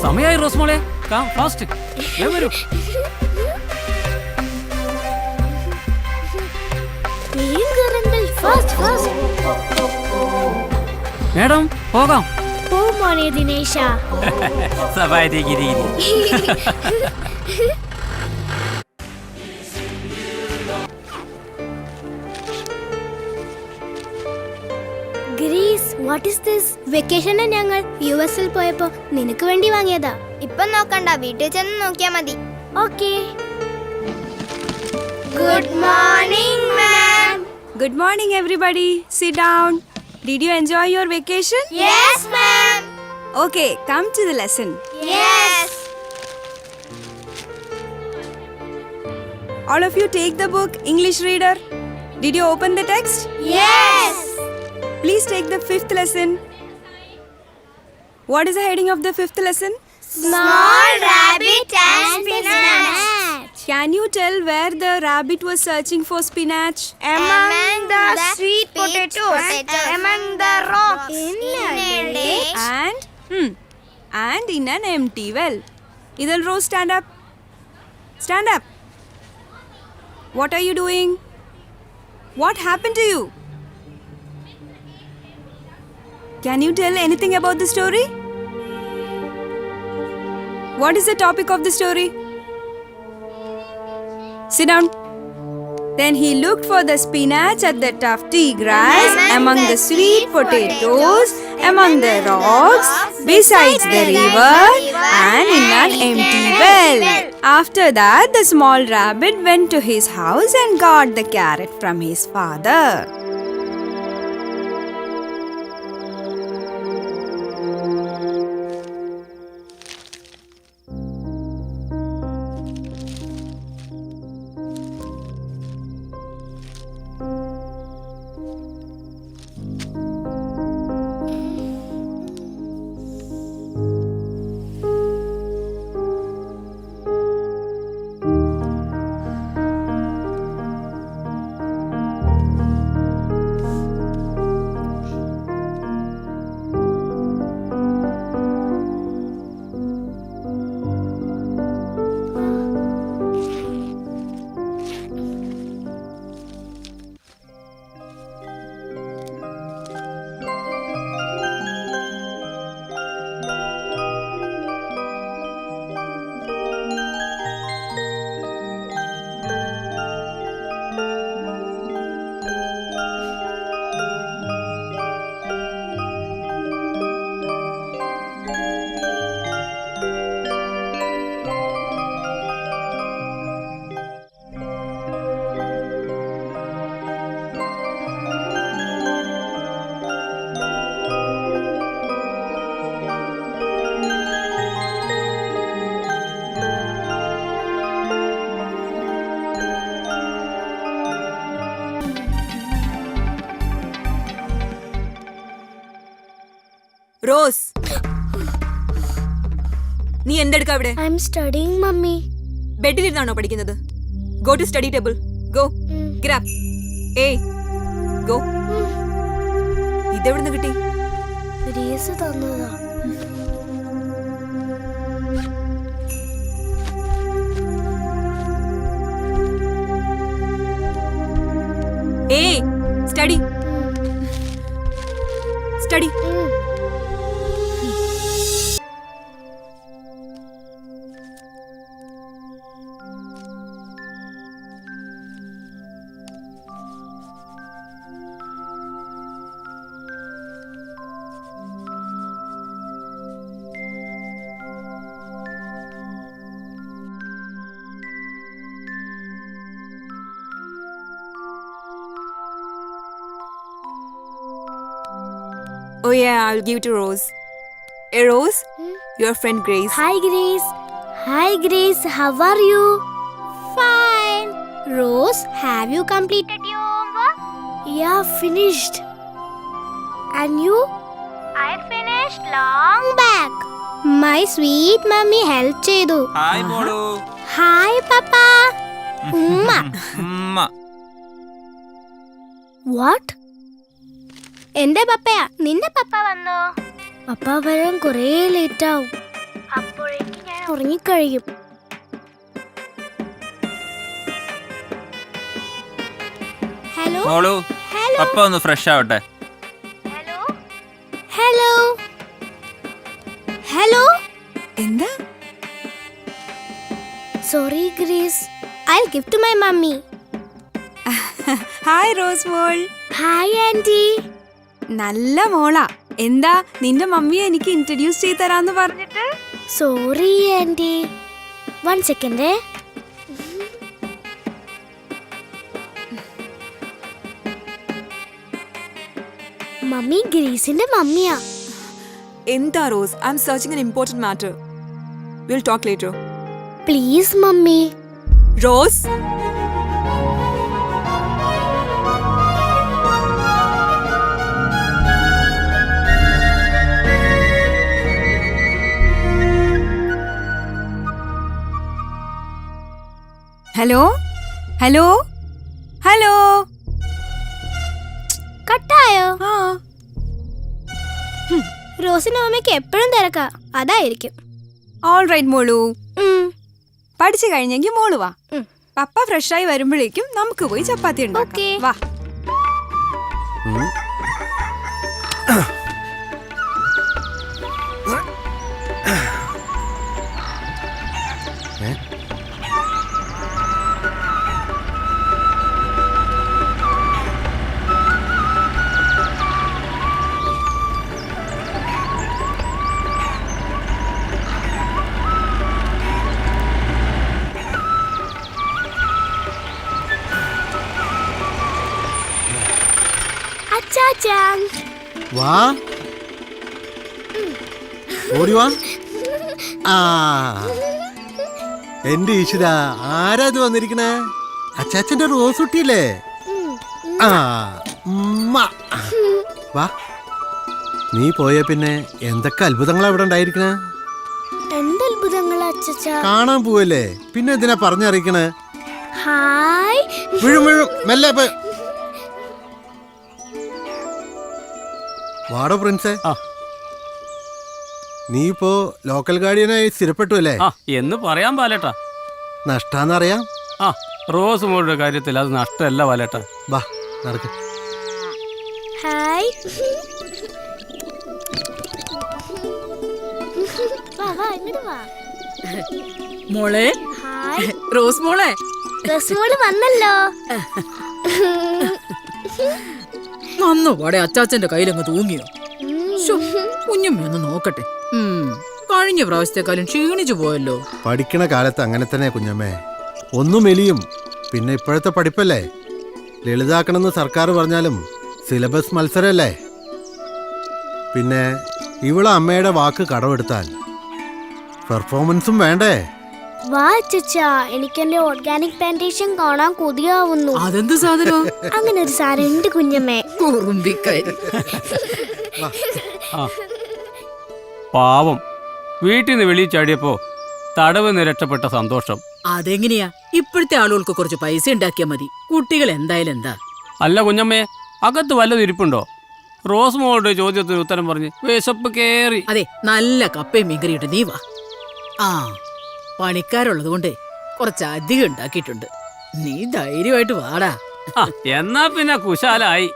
സമയായി റോസ് മോളെ, ഫാസ്റ്റ് വരൂ. മേഡം പോകാം. പോ മോനെ ദിനേശ. സവാരി ഗിരി. Grace, what is this? വെക്കേഷന് ഞങ്ങൾ യുഎസിൽ പോയപ്പോ നിനക്ക് വേണ്ടി വാങ്ങിയതാ. ഇപ്പൊ നോക്കണ്ട, വീട്ടിൽ ചെന്ന് നോക്കിയാ മതി. Okay. Good morning ma'am. Good morning, everybody. Sit down. Did you enjoy your vacation? Yes ma'am. Okay, come to the lesson. Yes. All of you take the book English Reader. Did you open the text? Yes. Please take the 5th lesson. What is the heading of the 5th lesson? Small rabbit and spinach. Can you tell where the rabbit was searching for spinach? Among the sweet potatoes. Among the rocks. In a ditch. And in an empty well. Idil Rose, stand up. Stand up. What are you doing? What happened to you? Can you tell anything about the story? What is the topic of the story? Sit down. Then he looked for the spinach at the tufty grass, among the sweet potatoes, among the rocks, besides the river, and in an empty well. After that, the small rabbit went to his house and got the carrot from his father. Rose. നീ എന്തെടുക്കാ ഇവിടെ? I am studying mummy. ബെഡിലിരുന്നാണോ പഠിക്കുന്നത്? Go to study table. Go. Grab. Hey go. ഇതെവിടുന്ന് കിട്ടി? Grace തന്നതാ. Hey study. Study. Oh yeah, I'll give it to Rose. Hey Rose, your friend Grace. Hi Grace. Hi Grace, how are you? Fine. Rose, have you completed your homework? Yeah, finished. And you? I finished long back. My sweet mummy help chedu. Hi Molu. Hi Papa. Umma. What? എന്റെ പപ്പയാ. നിന്റെ പപ്പ വന്നോ? പപ്പ വരാൻ കുറേ late ആവും. അപ്പോഴേക്കും ഞാൻ ഉറങ്ങിക്കഴിയും. Hello മോളു hello പപ്പ ഒന്ന് ഫ്രഷ് ആവട്ടെ. Hello hello hello. എന്താ? Sorry Grace, I'll give to my mummy. Hi Rose മോൾ. Hi aunty. നല്ല മോളാ. എന്താ നിന്റെ മമ്മിയെ എനിക്ക് ഇൻട്രൊഡ്യൂസ് ചെയ്ത് തരാന്ന് പറഞ്ഞിട്ട്? Sorry aunty. 1 സെക്കൻഡ്. മമ്മി ഗ്രേസിന്റെ മമ്മിയാ. എന്താ റോസ്? I am searching an important matter. We'll talk later. Please mummy. Rose. Hello hello hello. കട്ടായോ? ആ റോസിന്റെ മമ്മിക്ക് എപ്പോഴും തിരക്കാ, അതായിരിക്കും. ഓൾ റൈറ്റ് മോളു. ഉം. പഠിച്ചു കഴിഞ്ഞെങ്കിൽ മോള് വാ. ഉം. പപ്പ ഫ്രഷായി വരുമ്പോഴേക്കും നമുക്ക് പോയി ചപ്പാത്തി ഓക്കേ. ഉണ്ടാക്കാം. വാ. അച്ചാച്ചാ. വാ, ഓടി വാ. ആ, എന്റെ ഈശ്വര, ആരാ ഇത് വന്നിരിക്കണേ? അച്ചാച്ചന്റെ റോസ് കുട്ടിയല്ലേ? ആ, ഉമ്മ. വാ. നീ പോയ പിന്നെ എന്തൊക്കെ അത്ഭുതങ്ങളാ ഇവിടെ ഉണ്ടായിരിക്കണേ? എന്തത്ഭുതങ്ങളാ അച്ചാച്ചാ? കാണാൻ പോവല്ലേ, പിന്നെ എന്തിനാ പറഞ്ഞറിയിക്കണേ? ഹായ്. വീഴും വീഴും, മെല്ലെ പോയി. വാടോ പ്രിൻസേ. നീ ഇപ്പോ ലോക്കൽ ഗാർഡിയനായി സ്ഥിരപ്പെട്ടു അല്ലേ? എന്ന് പറയാൻ പാലേട്ടാ. നഷ്ടാന്നറിയാം. ആ, റോസ് മോളുടെ കാര്യത്തിൽ അത് നഷ്ടമല്ല പാലേട്ടാ. വാ, നടക്ക്. ഹായ്. വാ വാ, ഇങ്ങോട്ട് വാ. മോളെ, ഹായ്. റോസ് മോളെ. റസ്മോള് വന്നല്ലോ. നന്നു പാടെ അച്ചാച്ചന്റെ കയ്യിലങ്ങ് തൂങ്ങിയോ? കുഞ്ഞുമ്മയൊന്ന് നോക്കട്ടെ. കഴിഞ്ഞ പ്രാവശ്യത്തെക്കാളും ക്ഷീണിച്ചു പോയല്ലോ. പഠിക്കണ കാലത്ത് അങ്ങനെ തന്നെ കുഞ്ഞമ്മേ. ഒന്നും മെലിയും. പിന്നെ ഇപ്പോഴത്തെ പഠിപ്പല്ലേ, ലളിതാക്കണമെന്ന് സർക്കാർ പറഞ്ഞാലും സിലബസ് മത്സരമല്ലേ. പിന്നെ ഇവളെ അമ്മയുടെ വാക്ക് കടമെടുത്താൽ പെർഫോമൻസും വേണ്ടേ? വാ അച്ചാച്ചാ, എനിക്ക് എന്റെ ഓർഗാനിക് പ്ലാന്റേഷൻ കാണാൻ കൊതിയാവുന്നു. അതെന്ത് സാധനം? അങ്ങനെ ഒരു സാധനം ഉണ്ട് കുഞ്ഞമ്മേ. കുറുമ്പിക്കാരി. പാവം, വീട്ടിൽ നിന്ന് വെളിയിൽ ചാടിയപ്പോ തടവ് നിന്ന് രക്ഷപ്പെട്ട സന്തോഷം. അതെങ്ങനെയാ? ഇപ്പോഴത്തെ ആളുകൾക്ക് കുറച്ച് പൈസ ഉണ്ടാക്കിയാ മതി. കുട്ടികൾ എന്തായാലും എന്താ. അല്ല കുഞ്ഞമ്മേ, അകത്ത് വല്ലതും ഇരിപ്പുണ്ടോ? റോസ് മോളുടെ ചോദ്യത്തിന് ഉത്തരം പറഞ്ഞ് വിശപ്പ് കേറി. അതെ, നല്ല കപ്പയും മീൻകറിയിട്ട് നീ വാ. ആ, പണിക്കാരുള്ളത് കൊണ്ട് കുറച്ചധികം ഉണ്ടാക്കിയിട്ടുണ്ട്. നീ ധൈര്യമായിട്ട് വാടാ. എന്നാ പിന്നെ കുശാലായി.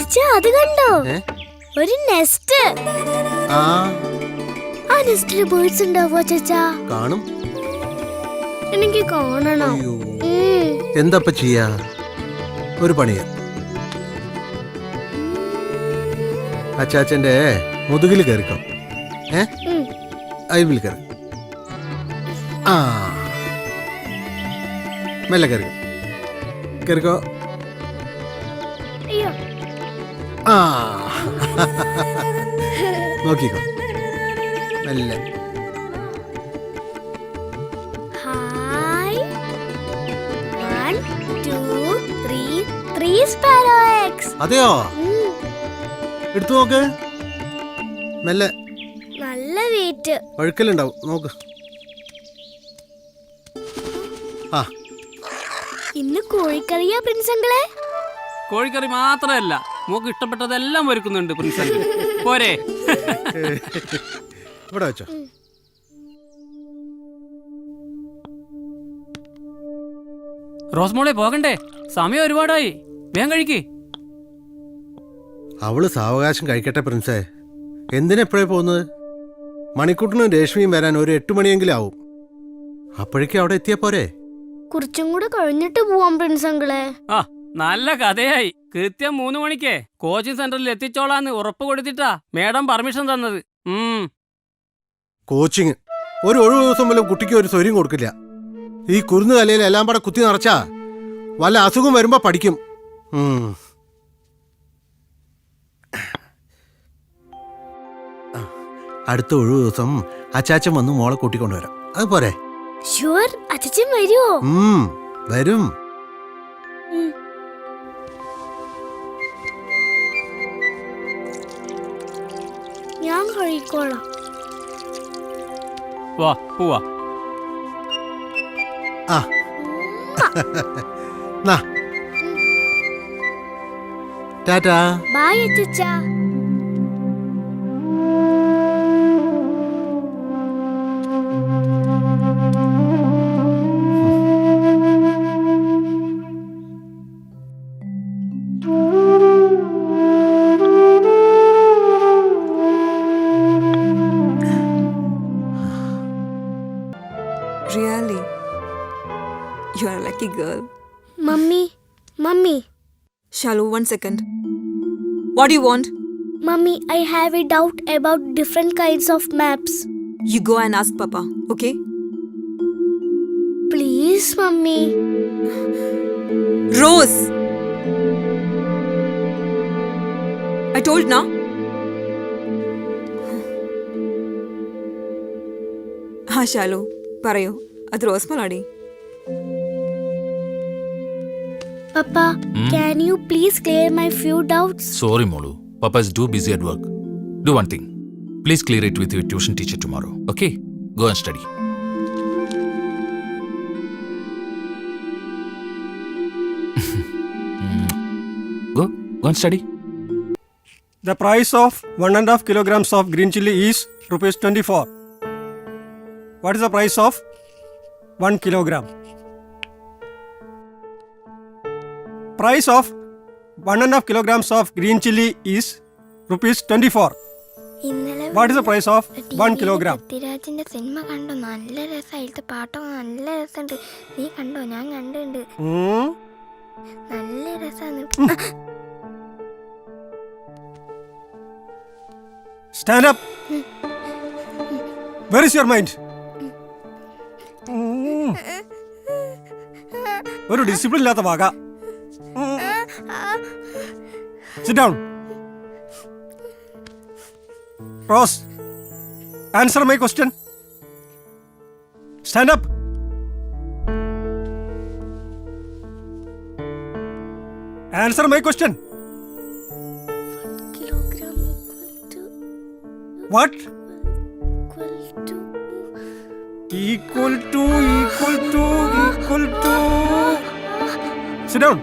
അച്ഛാ അത് കണ്ടോ? ഏ? ഒരു നെസ്റ്റ്. ആ ആ നെസ്റ്റില് ബേർഡ്സ് ഉണ്ടാവോ അച്ഛാ? കാണും. എനിക്ക് കാണണം. അയ്യോ. എന്താപ്പ ചെയ്യാ? ഒരു പണിയാ, അച്ചാച്ചന്റെ മുതുകിൽ കയറിക്കോ. അയിമിൽ കയറി. ആ മെല്ലെ കയറിക്കോ, കയറിക്കോ. അയ്യോ. ആ നോക്കിക്കോ മെല്ലെ. ഹായ്. 1 2 3 sparrow eggs. അതെയോ? എടുത്തു നോക്ക് മെല്ലെ. നല്ല വെയിറ്റ്. ഒഴുക്കലുണ്ടാവും, നോക്ക്. ആ ഇന്ന് കോഴിക്കറിയാ പ്രിൻസ് അങ്കിളെ? കോഴിക്കറി മാത്രമല്ല, മോക്ക് ഇഷ്ടപ്പെട്ടതെല്ലാം ഒരുക്കുന്നുണ്ട് പ്രിൻസ്. പോരെ? ഇവിടെ വെച്ചോ. റോസ്മോളെ പോകണ്ടേ? സമയം ഒരുപാടായി, വേഗം കഴിക്ക്. അവള് സാവകാശം കഴിക്കട്ടെ പ്രിൻസേ. എന്തിനെപ്പോഴേ പോകുന്നത്? മണിക്കൂട്ടിനും രേഷ്മിയും വരാൻ ഒരു 8 മണിയെങ്കിലും ആവും. അപ്പോഴേക്കും അവിടെ എത്തിയാ പോരെ? കുറച്ചും കൂടെ കഴിഞ്ഞിട്ട് പോവാം പ്രിൻസ് അങ്കിളെ. ആ നല്ല കഥയായി. കൃത്യം 3 മണിക്ക് കോച്ചിങ് സെന്ററിൽ എത്തിച്ചോളാന്ന് ഉറപ്പ് കൊടുത്തിട്ടാ മേഡം പെർമിഷൻ തന്നത്. കോച്ചിങ് ഒരു ഒഴിവ് ദിവസം പോലും കുട്ടിക്ക് ഒരു സ്വര്യം കൊടുക്കില്ല. ഈ കുരുന്നു തലയിൽ എല്ലാം പാടെ കുത്തി നിറച്ചാ വല്ല അസുഖം വരുമ്പോ പഠിക്കും. അടുത്ത ഒഴിവ് ദിവസം അച്ചാച്ചൻ വന്ന് മോളെ കൂട്ടിക്കൊണ്ടുവരാം. അത് പോരെ? ഷുവർ. അച്ഛൻ വരുമോ? വരും. ഞാൻ കഴിക്കോളാം. വാ പോവാ. ആ നാ ടാറ്റാ. ബൈ അച്ഛാ. Really? You are a lucky girl. Mummy. Shalu, 1 second. What do you want? Mummy, I have a doubt about different kinds of maps. You go and ask Papa, okay? Please, Mummy. Rose! I told na? Ha, Shalu, parayo. Adu Rose maladi. Papa, can you please clear my few doubts? Sorry, Molu. Papa is too busy at work. Do one thing. Please clear it with your tuition teacher tomorrow. Okay? Go and study. Go and study. The price of 1.5 kilograms of green chili is rupees 24. What is the price of 1 kilogram? Price of 1.5 kilograms of green chili is rupees 24. What is the price of 1 kilogram? പൃഥ്വിരാജിന്റെ cinema കണ്ടോ? നല്ല രസമായിട്ട് പാട്ടൊക്കെ നല്ല രസമുണ്ട്. നീ കണ്ടോ? ഞാൻ കണ്ടിട്ടുണ്ട്. നല്ല രസമാണ്. Stand up. Where is your mind? ഒരു ഡിസിപ്ലിൻ ഇല്ലാത്ത Wagah. Sit down. Rose, answer my question. Stand up. Answer my question. Kilogram equal to What? equal to Equal to. Sit down.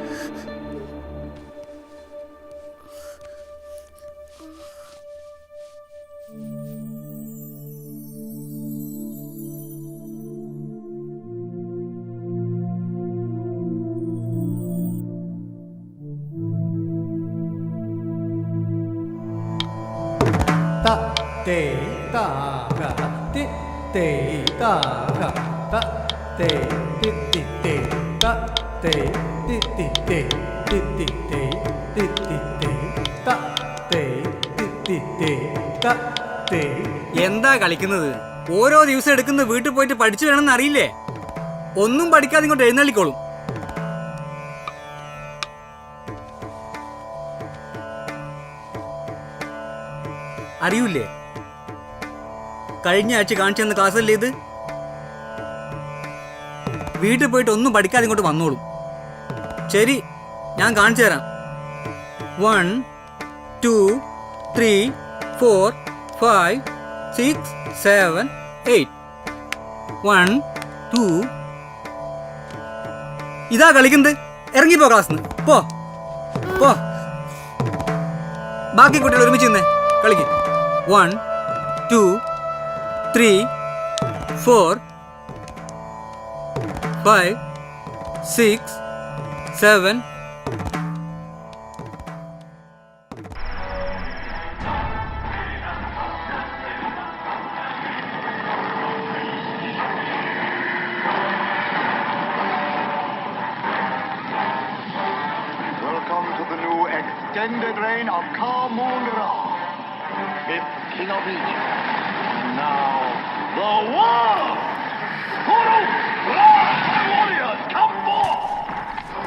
ത തേ താ ഗ തി തേ താ ഗ ത തേ തി തി തേ ത തേ തി തി തേ തി തി തേ തി തി തേ ത തേ തി തി തേ ത തേ. എന്താ കളിക്കുന്നത്? ഓരോ ദിവസം എടുക്കുന്ന വീട്ടിൽ പോയിട്ട് പഠിച്ചു വേണമെന്ന് അറിയില്ലേ? ഒന്നും പഠിക്കാതെ ഇങ്ങോട്ട് എഴുന്നള്ളിക്കോളും. അറിയൂലേ? കഴിഞ്ഞ ആഴ്ച കാണിച്ചു തന്ന ക്ലാസ്സല്ലേ ഇത്? വീട്ടിൽ പോയിട്ട് ഒന്നും പഠിക്കാതെ ഇങ്ങോട്ട് വന്നോളും. ശരി, ഞാൻ കാണിച്ചു തരാം. 1 2 3 4 5 6 7 8 1 2. ഇതാ കളിക്കുന്നത്. ഇറങ്ങിപ്പോ ക്ലാസ്സിന്ന്. പോ പോ. ബാക്കി കുട്ടികൾ ഒരുമിച്ച് നിന്നേ കളിക്ക്. 1 2 3 4 5 6 7. Welcome to the new extended reign of Ka-Moon Ra, 5th king of Egypt. And now, the world! Guru, Ra, my warriors, come forth!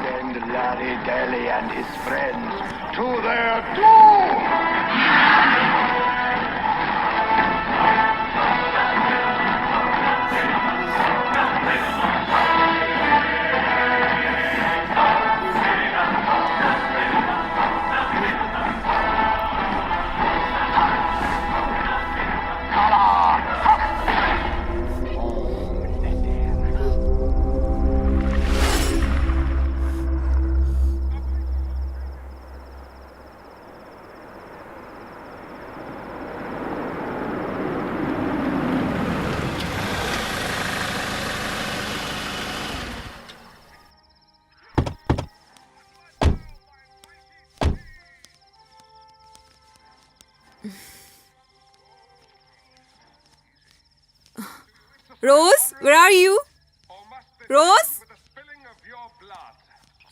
Send Larry Daly and his friends to their doom! Rose, where are you? Rose?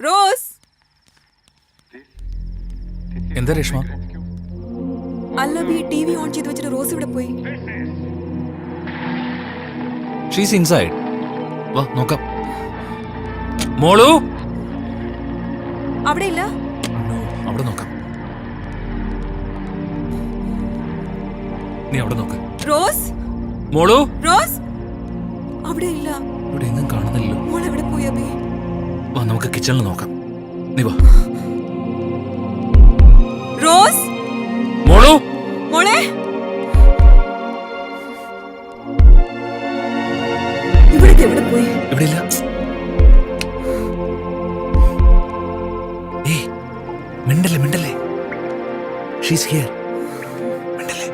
Rose? എന്താ Reshma? അല്ലബി T V on ചെയ്ത് വെച്ചിട്ട് rose ഇവിടെ പോയി. She's inside. വാ നോക്കാം. മോളു അവിടെ ഇല്ല. അവിടെ നോക്കാം. നീ അവിടെ നോക്ക്. റോസ്? മോളു? റോസ്? അവിടെ ഇല്ല. ഇവിടെ എങ്ങും കാണുന്നില്ലല്ലോ. മോൾ എവിടെ പോയി അബി? വാ നമുക്ക് കിച്ചണിൽ നോക്കാം. നീ വാ. റോസ്? മോളു? മോളെ? ഇവിടെ എവിടെ പോയി? ഇവിടെ ഇല്ല. ഏയ് മിണ്ടല്ലേ മിണ്ടല്ലേ. She's here. മിണ്ടല്ലേ.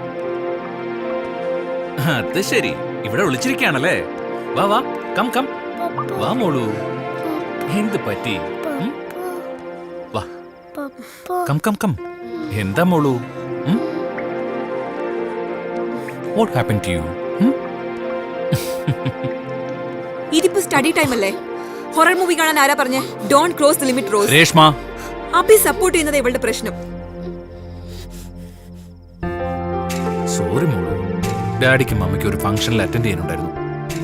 അത് ശരി, ഇവിടെ വിളിച്ചിരിക്കുകയാണല്ലേ. വാ വാ, കം കം. വാ മോളു. എന്ത് പറ്റി? വാ, കം കം കം. എന്താ മോളു? What happened to you? ഇതിപ്പോ സ്റ്റഡി ടൈം അല്ലേ? ഹൊറർ മൂവി കാണാൻ ആരാ പറഞ്ഞേ? Don't cross the limit Rose. Reshma, Abi support ചെയ്യുന്നത് ഇവളുടെ പ്രശ്നം. സോറി മോളു. ഡാഡിക്കും മമ്മിക്കും ഒരു ഫംഗ്ഷനിൽ അറ്റൻഡ് ചെയ്യാനുണ്ടായിരുന്നു.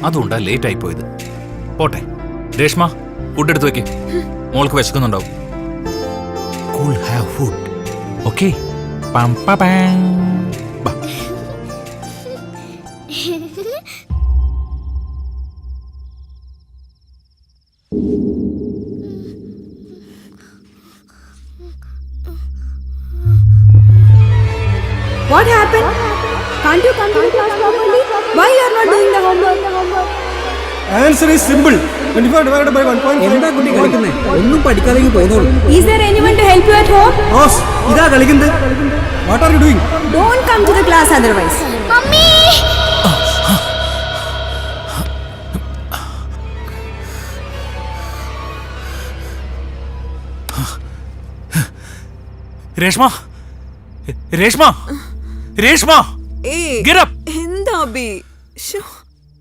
അതുകൊണ്ടാ ലേറ്റ് ആയി പോയത്. പോട്ടെ. രേഷ്മ, ഫുഡ് എടുത്ത് വെക്ക്. മോൾക്ക് വിശക്കുന്നുണ്ടാവും. Cool have food. ഓക്കേ. പം പം. ബാ. What happened? Can't you come to the class properly? Why you are not doing the homework? Answer is simple. 25 divided by 1.5. എന്താ കുട്ടി കളിക്കുന്നേ? ഒന്നും പഠിക്കാതെ പോന്നോളൂ. Is there anyone to help you at home? Rose, ഇതാ കളിക്കുന്നത്. what are you doing? Don't come to the class otherwise. Mummy! Reshma, Reshma, Reshma. Get up! എന്താ അബി? ശ്ശോ.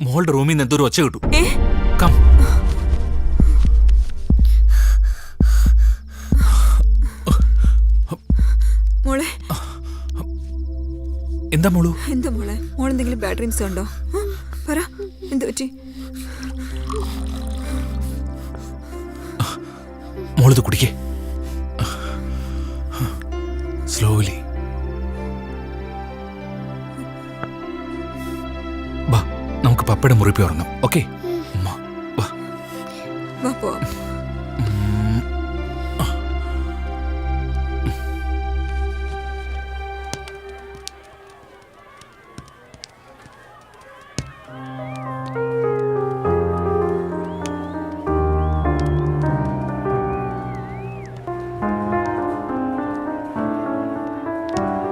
മോളുടെ റൂമിൽ നിന്ന് എന്തൊരു ഒച്ച കിട്ടു. ഏ? കം. മോളെ എന്താ മോളു? എന്താ മോളെ? മോളെന്തെങ്കിലും ബാഡ് ഡ്രീംസ് ഉണ്ടോ? പറ, എന്ത് പറ്റി? മോളിത് കുടിക്കേ. സ്ലോലി. ബാ, നമുക്ക് പപ്പയുടെ മുറി പോയി ഉറങ്ങാം. ഓക്കെ? വാ പോവാം.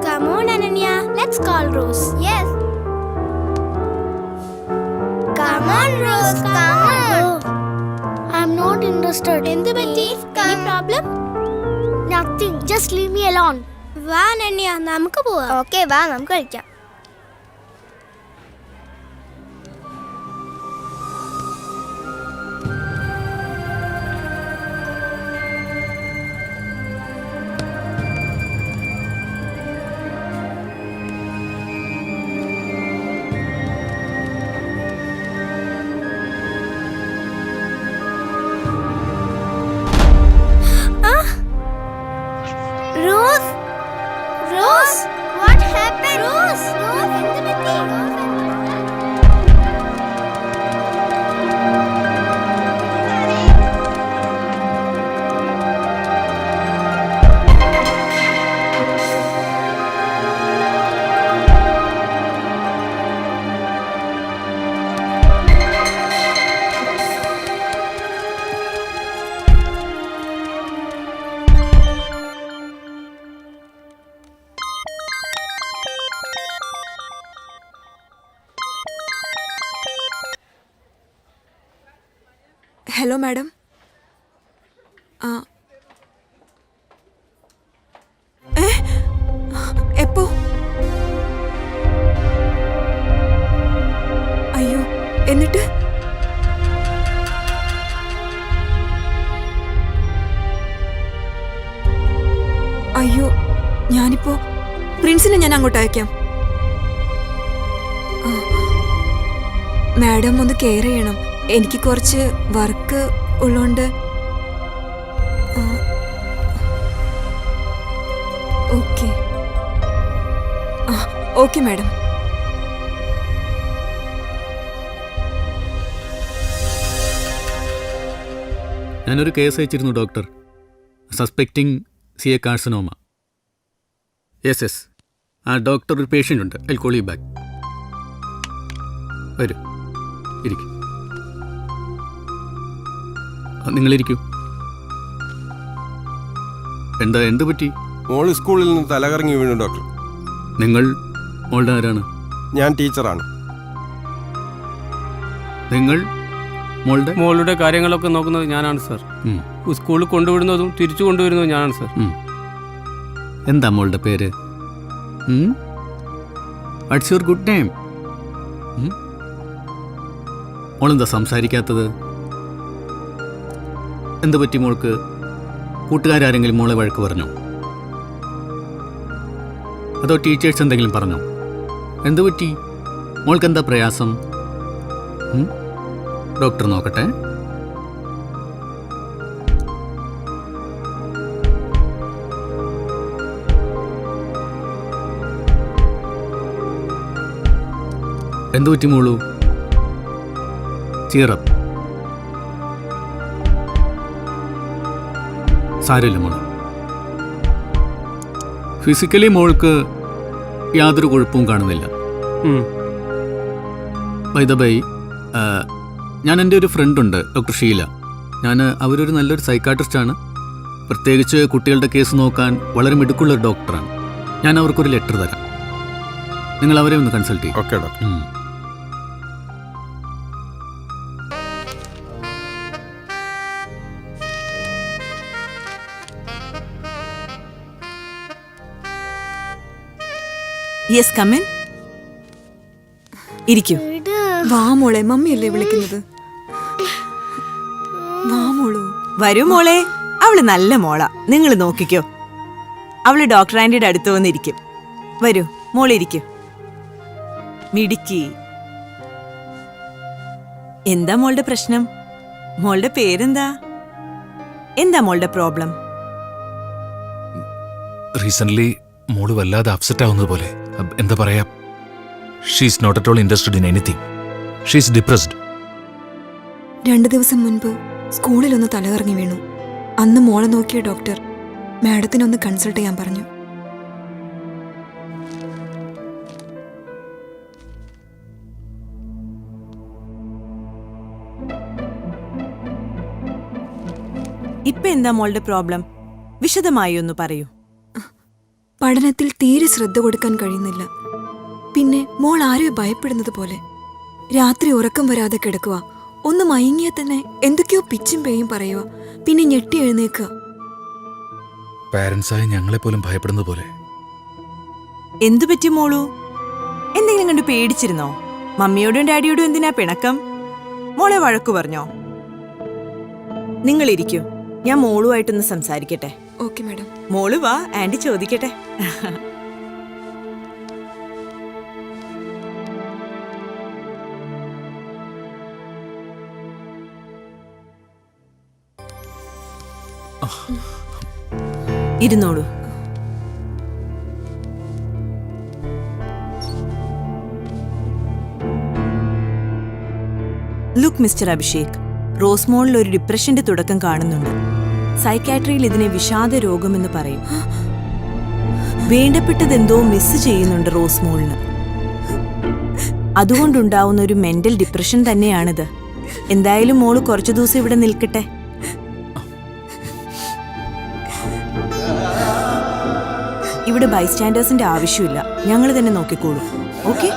Come on, Ananya. Let's call Rose. Yes. Come on, Rose. Come on. I'm not interested. എന്ത് പറ്റി? Any problem? Nothing. Just leave me alone. വാ അനന്യ, നമുക്ക് പോവാം. ഓക്കെ, വാ നമുക്ക് കളിക്കാം. Rose. Rose. What happened? Rose. Rose. എന്ത് പറ്റി? Hello madam. എപ്പോ? അയ്യോ, എന്നിട്ട്? അയ്യോ, ഞാനിപ്പോ പ്രിൻസിനെ ഞാൻ അങ്ങോട്ട് അയക്കാം. മാഡം ഒന്ന് കെയർ ചെയ്യണം. എനിക്ക് കുറച്ച് വർക്ക് ഉള്ളോണ്ട്. ഓക്കെ. Okay madam. ഞാനൊരു കേസ് അയച്ചിരുന്നു ഡോക്ടർ. സസ്പെക്റ്റിംഗ് CA carcinoma. യെസ്. ആ ഡോക്ടർ, ഒരു പേഷ്യൻ്റ് ഉണ്ട്. I call you back. വരൂ, ഇരിക്കും. നിങ്ങളിരിക്കൂ. എന്താ, എന്ത് പറ്റി? മോള് സ്കൂളിൽ നിന്ന് തലകറങ്ങി വീണു ഡോക്ടർ. നിങ്ങൾ മോളുടെ ആരാണ്? ഞാൻ ടീച്ചറാണ്. നിങ്ങൾ മോളുടെ കാര്യങ്ങളൊക്കെ നോക്കുന്നത് ഞാനാണ് സർ. സ്കൂളിൽ കൊണ്ടുവിടുന്നതും തിരിച്ചു കൊണ്ടുവരുന്നതും ഞാനാണ് സർ. എന്താ മോളുടെ പേര്? What's your good name? മോളെന്താ സംസാരിക്കാത്തത്? എന്ത് പറ്റി മോൾക്ക്? കൂട്ടുകാരെങ്കിലും മോളെ വഴക്ക് പറഞ്ഞോ? അതോ ടീച്ചേഴ്സ് എന്തെങ്കിലും പറഞ്ഞോ? എന്ത് പറ്റി? മോൾക്ക് എന്താ പ്രയാസം? ഡോക്ടർ നോക്കട്ടെ. എന്ത് പറ്റി മോളു? ചീറപ്പ്. സാരമില്ല മോള്. ഫിസിക്കലി മോൾക്ക് യാതൊരു കുഴപ്പവും കാണുന്നില്ല. ബൈ ദ ബൈ, ഞാൻ എൻ്റെ ഒരു ഫ്രണ്ടുണ്ട്, ഡോക്ടർ ഷീല. അവരൊരു നല്ലൊരു സൈക്കാട്രിസ്റ്റാണ്. പ്രത്യേകിച്ച് കുട്ടികളുടെ കേസ് നോക്കാൻ വളരെ മിടുക്കുള്ളൊരു ഡോക്ടറാണ്. ഞാൻ അവർക്കൊരു ലെറ്റർ തരാം. നിങ്ങൾ അവരെ ഒന്ന് കൺസൾട്ട് ചെയ്യും. Okay doctor. Yes, come in. ഇരിക്കൂ. വാ മോളെ, മമ്മിയല്ലേ വിളിക്കുന്നത്. വാ മോളൂ. വരൂ മോളെ, അവള് നല്ല മോളാ, നിങ്ങൾ നോക്കിക്കോ. അവള് ഡോക്ടർ ആന്റിയുടെ അടുത്ത് വന്നിരിക്കും. വരൂ മോളിരിക്കൂ. മിടുക്കി. എന്താ മോളുടെ പ്രശ്നം? മോളുടെ പേരെന്താ? എന്താ മോളുടെ പ്രോബ്ലം? റീസെന്റ് മോള് വല്ലാതെ അപ്സെറ്റ് ആവുന്നത് പോലെ. എന്താ പറയാ, she's not at all interested in anything. She's depressed. 2 ദിവസം മുൻപ് സ്കൂളിലൊന്ന് തലകറങ്ങി വീണു. അന്ന് മോളെ നോക്കിയ ഡോക്ടർ മാഡത്തിനൊന്ന് കൺസൾട്ട് ചെയ്യാൻ പറഞ്ഞു. ഇപ്പൊ എന്താ മോളുടെ പ്രോബ്ലം? വിശദമായി ഒന്ന് പറയൂ. പഠനത്തിൽ തീരെ ശ്രദ്ധ കൊടുക്കാൻ കഴിയുന്നില്ല. പിന്നെ മോൾ ആരെയോ ഭയപ്പെടുന്നത് പോലെ. രാത്രി ഉറക്കം വരാതെ കിടക്കുക. ഒന്ന് മയങ്ങിയ തന്നെ എന്തൊക്കെയോ പിച്ചും പേയും പറയുക. പിന്നെ ഞെട്ടി എഴുന്നേക്കുക. പാരന്റ്സായി ഞങ്ങളെ പോലും ഭയപ്പെടുന്നത് പോലെ. എന്തു പറ്റി മോളു? എന്തെങ്കിലും കണ്ട് പേടിച്ചിരുന്നോ? മമ്മിയോടും ഡാഡിയോടും എന്തിനാ പിണക്കം? മോളെ വഴക്കു പറഞ്ഞോ? നിങ്ങൾ ഇരിക്കൂ, ഞാൻ മോളുമായിട്ടൊന്ന് സംസാരിക്കട്ടെ. Okay madam. മോള് വാ, ആന്റി ചോദിക്കട്ടെ. ഇരുന്നോളൂ. ലുക്ക് മിസ്റ്റർ അഭിഷേക്, റോസ്മോളിൽ ഒരു ഡിപ്രഷന്റെ തുടക്കം കാണുന്നുണ്ട്. സൈക്കാട്രിയിൽ ഇതിനെ വിഷാദ രോഗമെന്ന് പറയും. വേണ്ടപ്പെട്ടതെന്തോ മിസ് ചെയ്യുന്നുണ്ട് റോസ്മോളിന്. അതുകൊണ്ടുണ്ടാവുന്ന ഒരു മെന്റൽ ഡിപ്രഷൻ തന്നെയാണിത്. എന്തായാലും മോള് കുറച്ചു ദിവസം ഇവിടെ നിൽക്കട്ടെ. ഇവിടെ ബൈസ്റ്റാൻഡേഴ്സിന്റെ ആവശ്യമില്ല, ഞങ്ങൾ തന്നെ നോക്കിക്കോളൂ. ഓക്കെ?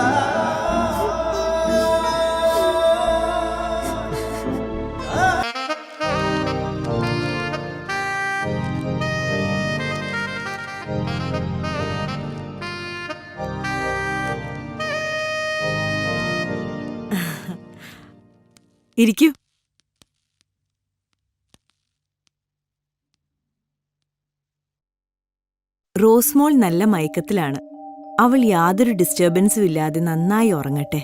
ഇരിക്കൂ. റോസ്മോൾ നല്ല മയക്കത്തിലാണ്. അവൾ യാതൊരു ഡിസ്റ്റർബൻസും ഇല്ലാതെ നന്നായി ഉറങ്ങട്ടെ.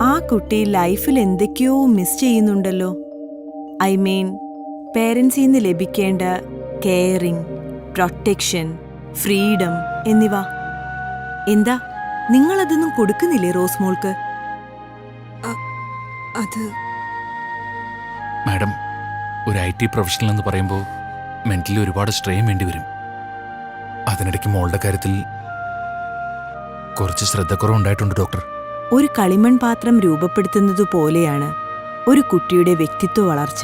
ആ കുട്ടി ലൈഫിൽ എന്തൊക്കെയോ മിസ് ചെയ്യുന്നുണ്ടല്ലോ. ഐ മീൻ, പേരൻസിൽ നിന്ന് ലഭിക്കേണ്ട കെയറിംഗ്, പ്രൊട്ടക്ഷൻ, ഫ്രീഡം എന്നിവ. എന്താ നിങ്ങളതൊന്നും കൊടുക്കുന്നില്ലേ റോസ്മോൾക്ക്? അത് മാഡം, ഒരു IT പ്രൊഫഷണൽ എന്ന് പറയുമ്പോൾ മെന്റലി ഒരുപാട് സ്ട്രെയിൻ വേണ്ടി വരും. അതിനിടയ്ക്ക് മോളുടെ കാര്യത്തിൽ കുറച്ച് ശ്രദ്ധക്കുറവുണ്ടായിട്ടുണ്ട് ഡോക്ടർ. ഒരു കളിമൺ പാത്രം രൂപപ്പെടുത്തുന്നത് പോലെയാണ് ഒരു കുട്ടിയുടെ വ്യക്തിത്വ വളർച്ച.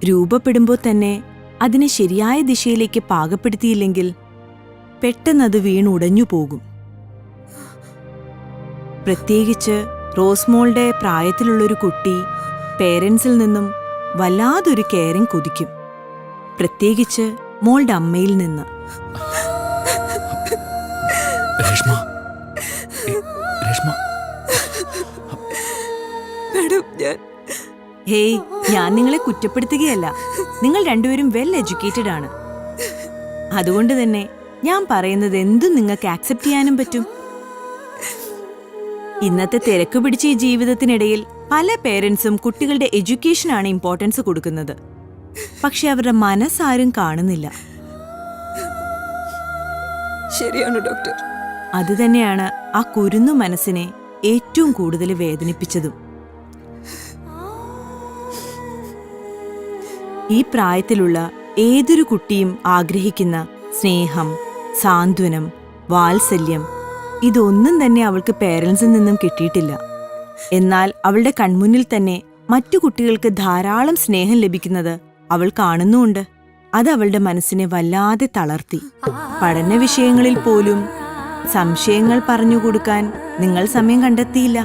രൂപപ്പെടുമ്പോൾ തന്നെ അതിനെ ശരിയായ ദിശയിലേക്ക് പാകപ്പെടുത്തിയില്ലെങ്കിൽ പെട്ടെന്നത് വീണുടഞ്ഞു പോകും. പ്രത്യേകിച്ച് റോസ്മോളുടെ പ്രായത്തിലുള്ളൊരു കുട്ടി പേരൻസിൽ നിന്നും വല്ലാതൊരു കെയറിംഗ് കൊതിക്കും. പ്രത്യേകിച്ച് മോളുടെ അമ്മയിൽ നിന്ന്. ഹേയ്, ഞാൻ നിങ്ങളെ കുറ്റപ്പെടുത്തുകയല്ല. നിങ്ങൾ രണ്ടുപേരും വെൽ എഡ്യൂക്കേറ്റഡ് ആണ്. അതുകൊണ്ട് തന്നെ ഞാൻ പറയുന്നത് എന്തും നിങ്ങൾക്ക് ആക്സെപ്റ്റ് ചെയ്യാനും പറ്റും. ഇന്നത്തെ തിരക്ക് പിടിച്ച ഈ ജീവിതത്തിനിടയിൽ പല പേരൻസും കുട്ടികളുടെ എഡ്യൂക്കേഷനാണ് ഇമ്പോർട്ടൻസ് കൊടുക്കുന്നത്. പക്ഷെ അവരുടെ മനസ്സാരും കാണുന്നില്ല. ശരിയാണ് ഡോക്ടർ. അതുതന്നെയാണ് ആ കുരുന്നു മനസ്സിനെ ഏറ്റവും കൂടുതൽ വേദനിപ്പിച്ചതും. ഈ പ്രായത്തിലുള്ള ഏതൊരു കുട്ടിയും ആഗ്രഹിക്കുന്ന സ്നേഹം, സാന്ത്വനം, വാത്സല്യം ഇതൊന്നും തന്നെ അവൾക്ക് പേരൻസിൽ നിന്നും കിട്ടിയിട്ടില്ല. എന്നാൽ അവളുടെ കൺമുന്നിൽ തന്നെ മറ്റു കുട്ടികൾക്ക് ധാരാളം സ്നേഹം ലഭിക്കുന്നത് അവൾ കാണുന്നുമുണ്ട്. അത് അവളുടെ മനസ്സിനെ വല്ലാതെ തളർത്തി. പഠന വിഷയങ്ങളിൽ പോലും സംശയങ്ങൾ പറഞ്ഞുകൊടുക്കാൻ നിങ്ങൾ സമയം കണ്ടെത്തിയില്ല.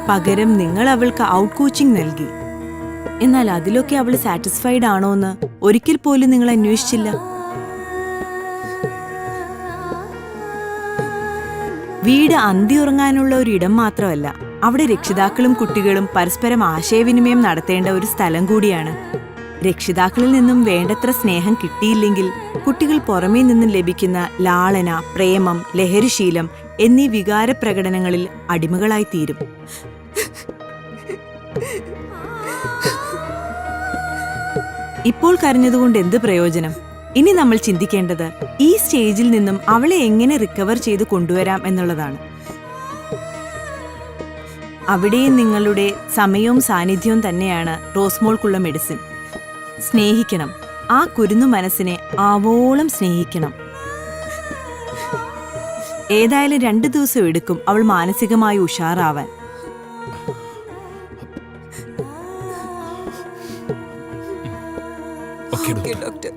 പകരം നിങ്ങൾ അവൾക്ക് ഔട്ട് കോച്ചിങ് നൽകി. എന്നാൽ അതിലൊക്കെ അവൾ സാറ്റിസ്ഫൈഡ് ആണോ എന്ന് ഒരിക്കൽ പോലും നിങ്ങൾ അന്വേഷിച്ചില്ല. വീട് അന്തി ഉറങ്ങാനുള്ള ഒരു ഇടം മാത്രമല്ല, അവിടെ രക്ഷിതാക്കളും കുട്ടികളും പരസ്പരം ആശയവിനിമയം നടത്തേണ്ട ഒരു സ്ഥലം കൂടിയാണ്. രക്ഷിതാക്കളിൽ നിന്നും വേണ്ടത്ര സ്നേഹം കിട്ടിയില്ലെങ്കിൽ കുട്ടികൾ പുറമേ നിന്നും ലഭിക്കുന്ന ലാളന, പ്രേമം, ലഹരിശീലം എന്നീ വികാര പ്രകടനങ്ങളിൽ അടിമകളായി തീരും. ഇപ്പോൾ കരഞ്ഞതുകൊണ്ട് എന്ത് പ്രയോജനം? ഇനി നമ്മൾ ചിന്തിക്കേണ്ടത് ഈ സ്റ്റേജിൽ നിന്നും അവളെ എങ്ങനെ റിക്കവർ ചെയ്ത് കൊണ്ടുവരാം എന്നുള്ളതാണ്. അവിടെയും നിങ്ങളുടെ സമയവും സാന്നിധ്യവും തന്നെയാണ് റോസ്മോൾക്കുള്ള മെഡിസിൻ. സ്നേഹിക്കണം, ആ കുരുന്നു മനസ്സിനെ ആവോളം സ്നേഹിക്കണം. ഏതായാലും 2 ദിവസം എടുക്കും അവൾ മാനസികമായി ഉഷാറാവാൻ. ഡോക്ടർ.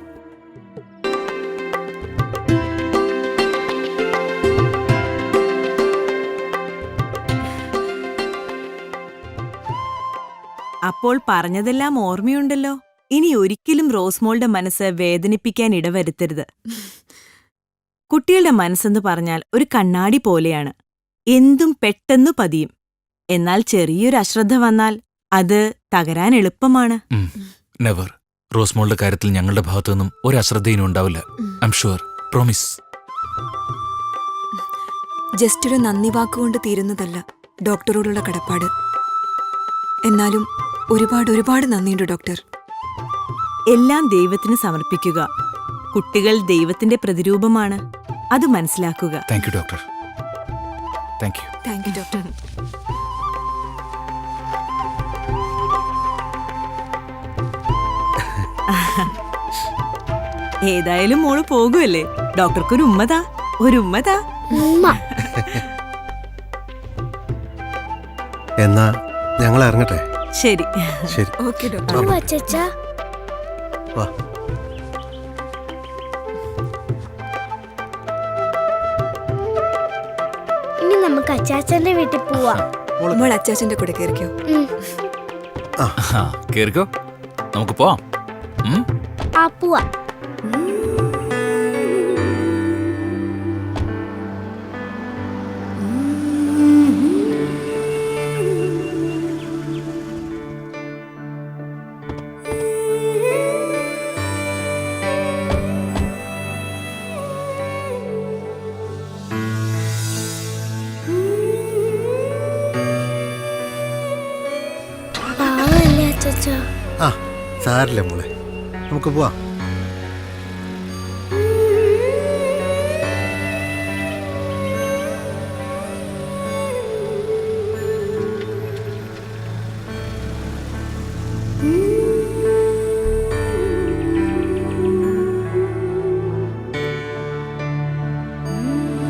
അപ്പോൾ പറഞ്ഞതെല്ലാം ഓർമ്മയുണ്ടല്ലോ. ഇനി ഒരിക്കലും റോസ്മോളുടെ മനസ്സ് വേദനിപ്പിക്കാൻ ഇടവരുത്തരുത്. കുട്ടികളുടെ മനസ്സെന്ന് പറഞ്ഞാൽ ഒരു കണ്ണാടി പോലെയാണ്. എന്തും പെട്ടെന്ന് പതിയും. എന്നാൽ ചെറിയൊരു അശ്രദ്ധ വന്നാൽ അത് തകരാൻ എളുപ്പമാണ്. നെവർ. റോസ്മോളുടെ കാര്യത്തിൽ ഞങ്ങളുടെ ഭാഗത്തുനിന്നും ഒരു അശ്രദ്ധയും ഉണ്ടാവില്ല. I am sure. Promise. Just ഒരു നന്ദി വാക്കുകൊണ്ട് തീരുന്നതല്ല ഡോക്ടറോടുള്ള കടപ്പാട്. എന്നാലും ഒരുപാട് നന്ദിയുണ്ട് ഡോക്ടർ. എല്ലാം ദൈവത്തിന് സമർപ്പിക്കുക. കുട്ടികൾ ദൈവത്തിന്റെ പ്രതിരൂപമാണ്. അത് മനസ്സിലാക്കുക. Thank you doctor. Thank you. Thank you doctor. ഏതായാലും മോള് പോകുമല്ലേ? ഡോക്ടർക്കൊരു ഉമ്മതാ, ഒരു ഉമ്മതാ. എന്നാ ഞങ്ങൾ ഇറങ്ങട്ടെ. ശരി ശരി. Okay doctor. വാ. ഇനി നമുക്ക് അച്ചാച്ചന്റെ വീട്ടിൽ പോവാം. മോൾ അച്ചാച്ചന്റെ കൂടെ കയറിക്കോ. കേറിക്കോ, നമുക്ക് പോവാം. ആ പോവാ. പാവല്ലേ അച്ചാച്ചാ. ആ സാരില്ല മോളെ, നമുക്ക് പോവാം.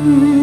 Mm-hmm.